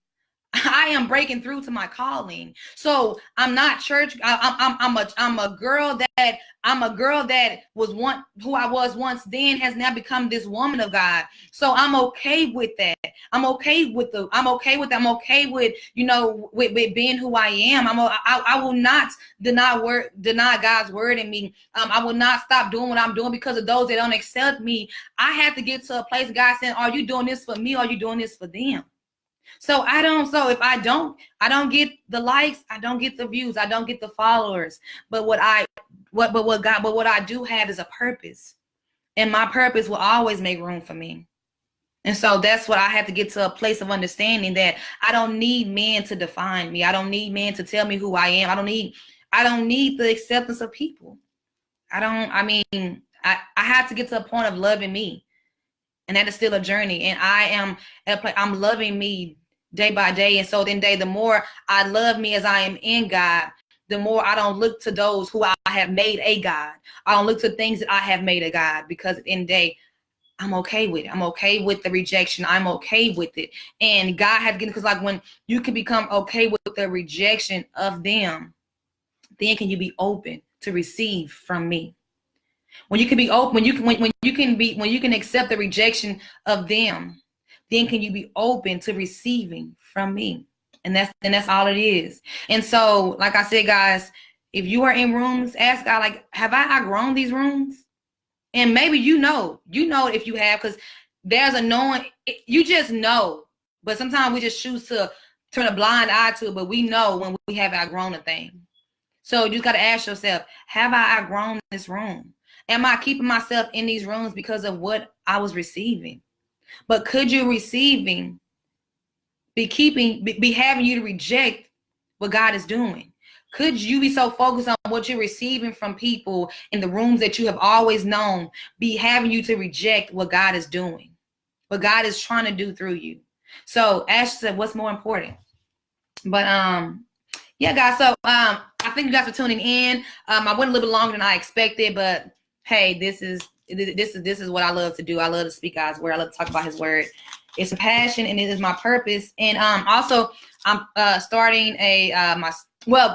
I am breaking through to my calling. So I'm not church. I'm a girl that was who I was once then has now become this woman of God. So I'm okay with that. I'm okay with I'm okay with with being who I am. I will not deny God's word in me. I will not stop doing what I'm doing because of those that don't accept me. I have to get to a place, God saying, are you doing this for me, or are you doing this for them? So if I don't get the likes, I don't get the views, I don't get the followers. But what I do have is a purpose. And my purpose will always make room for me. And so that's what I have to get to, a place of understanding that I don't need men to define me. I don't need men to tell me who I am. I don't need the acceptance of people. I have to get to a point of loving me. And that is still a journey. And I'm loving me day by day. And so then the more I love me as I am in God, the more I don't look to those who I have made a God. I don't look to things that I have made a God, because at the end of the day, I'm okay with it. I'm okay with the rejection. I'm okay with it. And God had to get, because like when you can become okay with the rejection of them, then can you be open to receive from me? When you can be open, when you can accept the rejection of them, then can you be open to receiving from me? And that's all it is. And so, like I said, guys, if you are in rooms, ask God, like, have I outgrown these rooms? And maybe you know if you have, because there's a knowing, you just know. But sometimes we just choose to turn a blind eye to it, but we know when we have outgrown a thing. So you just got to ask yourself, have I outgrown this room? Am I keeping myself in these rooms because of what I was receiving? But could you receiving be having you to reject what God is doing? Could you be so focused on what you're receiving from people in the rooms that you have always known, be having you to reject what God is doing, what God is trying to do through you? So ask yourself, what's more important? But yeah, guys. So I thank you guys for tuning in. I went a little bit longer than I expected, but hey, this is what I love to do. I love to speak God's word. I love to talk about His word. It's a passion and it is my purpose. And also I'm starting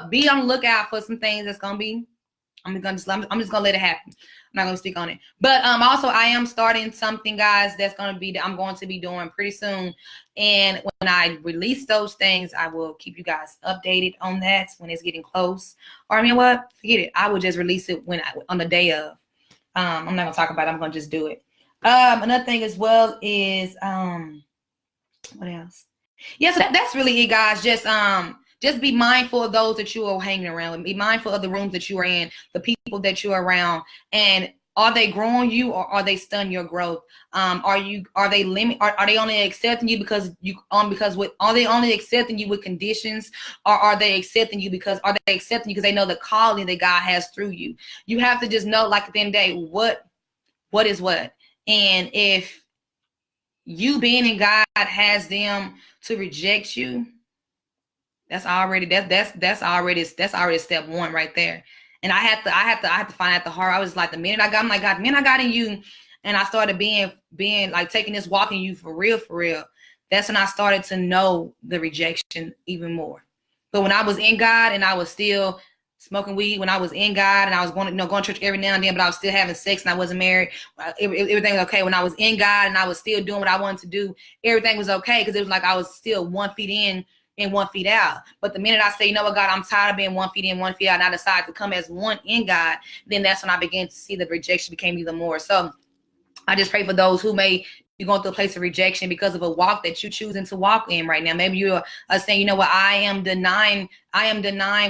be on the lookout for some things that's gonna be. I'm just gonna let it happen. I'm not gonna speak on it. But also I am starting something, guys, I'm going to be doing pretty soon. And when I release those things, I will keep you guys updated on that when it's getting close. Or I mean, what? Forget it. I will just release it on the day of. I'm not gonna talk about it. I'm gonna just do it. Another thing as well is what else? Yeah, so that's really it, guys. Just be mindful of those that you are hanging around with. Be mindful of the rooms that you are in, the people that you are around, and are they growing you or are they stunning your growth? Are they only accepting you because are they only accepting you with conditions, or are they accepting you because they know the calling that God has through you? You have to just know, like, at the end of the day, what is what. And if you being in God has them to reject you, that's already step one right there. And I had to find out the heart. I was like, the minute I got in you, and I started being like taking this walk in you for real. That's when I started to know the rejection even more. But when I was in God and I was still smoking weed, when I was in God and I was going to church every now and then, but I was still having sex and I wasn't married, everything was okay. When I was in God and I was still doing what I wanted to do, everything was okay, because it was like I was still 1 foot in and 1 foot out. But the minute I say, you know what, God, I'm tired of being 1 foot in, 1 foot out, and I decided to come as one in God, then that's when I began to see the rejection became even more. So I just pray for those who may be going through a place of rejection because of a walk that you're choosing to walk in right now. Maybe you're saying, you know what, I am denying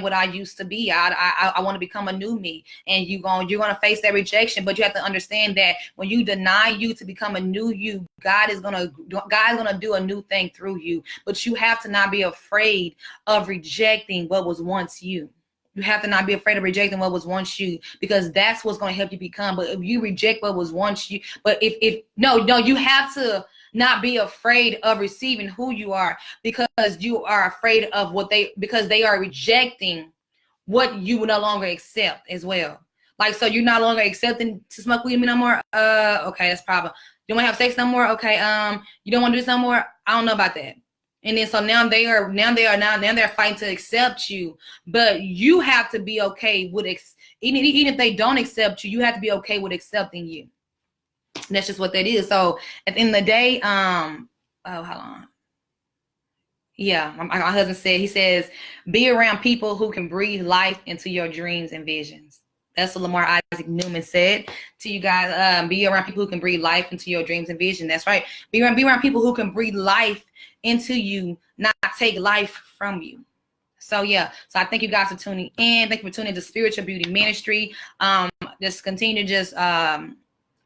what I used to be. I want to become a new me. And you're going to face that rejection, but you have to understand that when you deny you to become a new you, God is going to do a new thing through you. But you have to not be afraid of rejecting what was once you. You have to not be afraid of rejecting what was once you, because that's what's going to help you become. But if you reject what was once you, you have to not be afraid of receiving who you are, because you are afraid of because they are rejecting what you will no longer accept as well. Like, so you're no longer accepting to smoke weed no more. Okay, that's problem. You don't want to have sex no more. Okay. You don't want to do this no more. I don't know about that. And then so now they're fighting to accept you, but you have to be okay with even if they don't accept you, you have to be okay with accepting you. And that's just what that is. So at the end of the day, hold on. Yeah, my husband says, be around people who can breathe life into your dreams and visions. That's what Lamar Isaac Newman said to you guys. Be around people who can breathe life into your dreams and vision. That's right. Be around people who can breathe life into you, not take life from you. So yeah. So I thank you guys for tuning in. Thank you for tuning into Spiritual Beauty Ministry. Just continue to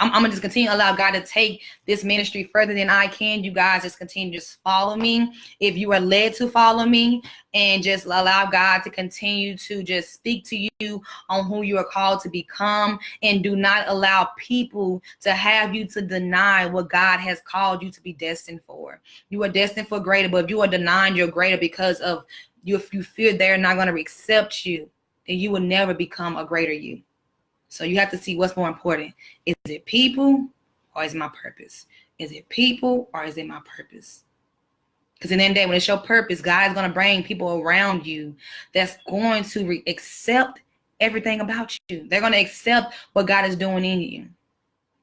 I'm gonna just continue to allow God to take this ministry further than I can. You guys just continue to just follow me if you are led to follow me, and just allow God to continue to just speak to you on who you are called to become. And do not allow people to have you to deny what God has called you to be destined for. You are destined for greater, but if you are denying your greater because of you, if you fear they're not going to accept you, then you will never become a greater you. So you have to see what's more important. Is it people or is it my purpose? Is it people or is it my purpose? Because in the end of the day, when it's your purpose, God is going to bring people around you that's going to accept everything about you. They're going to accept what God is doing in you.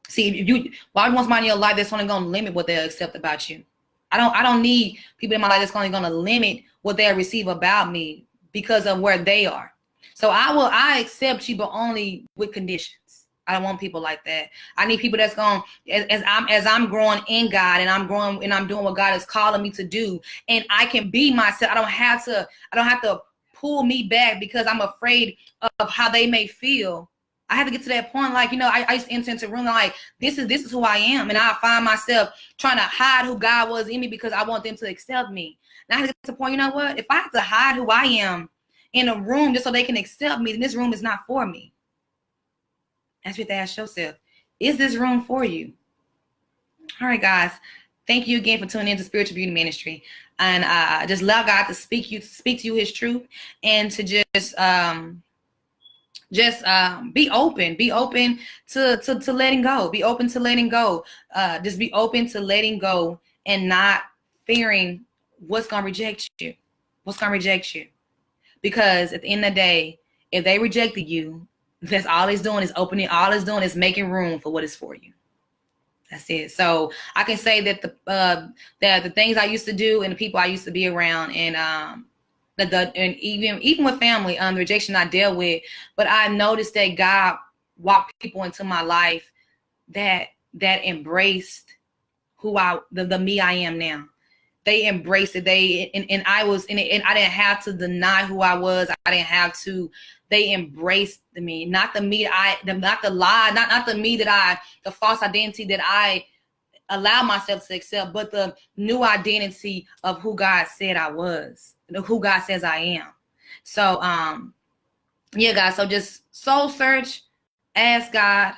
See, if you want somebody in your life that's only going to limit what they'll accept about you. I don't need people in my life that's only going to limit what they'll receive about me because of where they are. So I accept you, but only with conditions. I don't want people like that. I need people that's going as I'm growing in God and I'm growing and I'm doing what God is calling me to do, and I can be myself. I don't have to pull me back because I'm afraid of how they may feel. I have to get to that point, like, I used to enter into a room like, this is who I am, and I find myself trying to hide who God was in me because I want them to accept me. And I have to get to the point, you know what? If I have to hide who I am in a room just so they can accept me, then this room is not for me. That's what you have to ask yourself. Is this room for you? All right, guys. Thank you again for tuning into Spiritual Beauty Ministry. And just allow God to speak to you his truth, and to just be open to letting go. Be open to letting go. Just be open to letting go and not fearing what's going to reject you. What's going to reject you? Because at the end of the day, if they rejected you, that's all it's doing is opening. All it's doing is making room for what is for you. That's it. So I can say that the things I used to do and the people I used to be around, and and even with family, the rejection I dealt with, but I noticed that God walked people into my life that embraced the me I am now. They embraced it. And I didn't have to deny who I was. I didn't have to. They embraced me, not the me not the lie, not the me the false identity that I allow myself to accept, but the new identity of who God said I was, who God says I am. So, yeah, guys. So just soul search, ask God,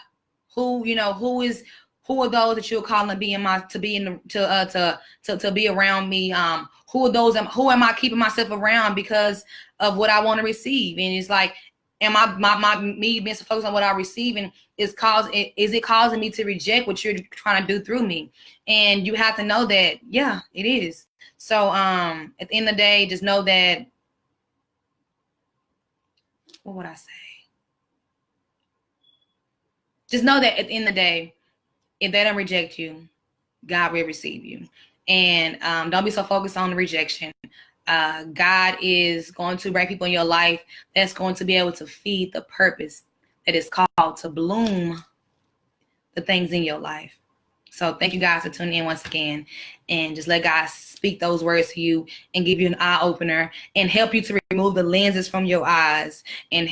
who are those that you're calling to be around me? Who are those? Who am I keeping myself around because of what I want to receive? And it's like, am I me being so focused on what I receive, and is it causing me to reject what you're trying to do through me? And you have to know that, yeah, it is. So at the end of the day, just know that. What would I say? Just know that at the end of the day, if they don't reject you, God will receive you. And don't be so focused on the rejection. God is going to bring people in your life that's going to be able to feed the purpose that is called to bloom the things in your life. So thank you guys for tuning in once again, and just let God speak those words to you and give you an eye opener and help you to remove the lenses from your eyes and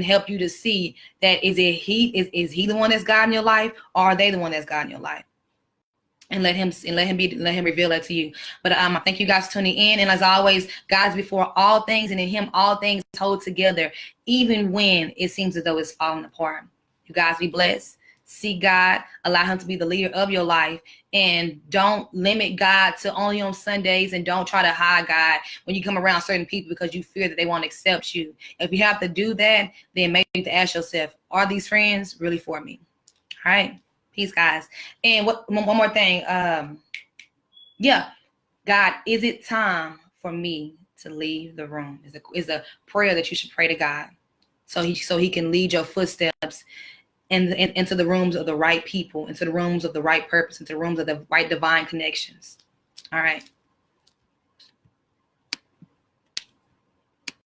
help you to see that is he the one that's God in your life, or are they the one that's God in your life? And let him reveal that to you. But I thank you guys for tuning in. And as always, God's before all things, and in him all things hold together, even when it seems as though it's falling apart. You guys be blessed. Seek God, allow him to be the leader of your life, and don't limit God to only on Sundays, and don't try to hide God when you come around certain people because you fear that they won't accept you. If you have to do that, then maybe you have to ask yourself, are these friends really for me? All right. Peace, guys. And one more thing. Yeah, God, is it time for me to leave the room? Is a prayer that you should pray to God, so he can lead your footsteps into the rooms of the right people, into the rooms of the right purpose, into the rooms of the right divine connections. All right.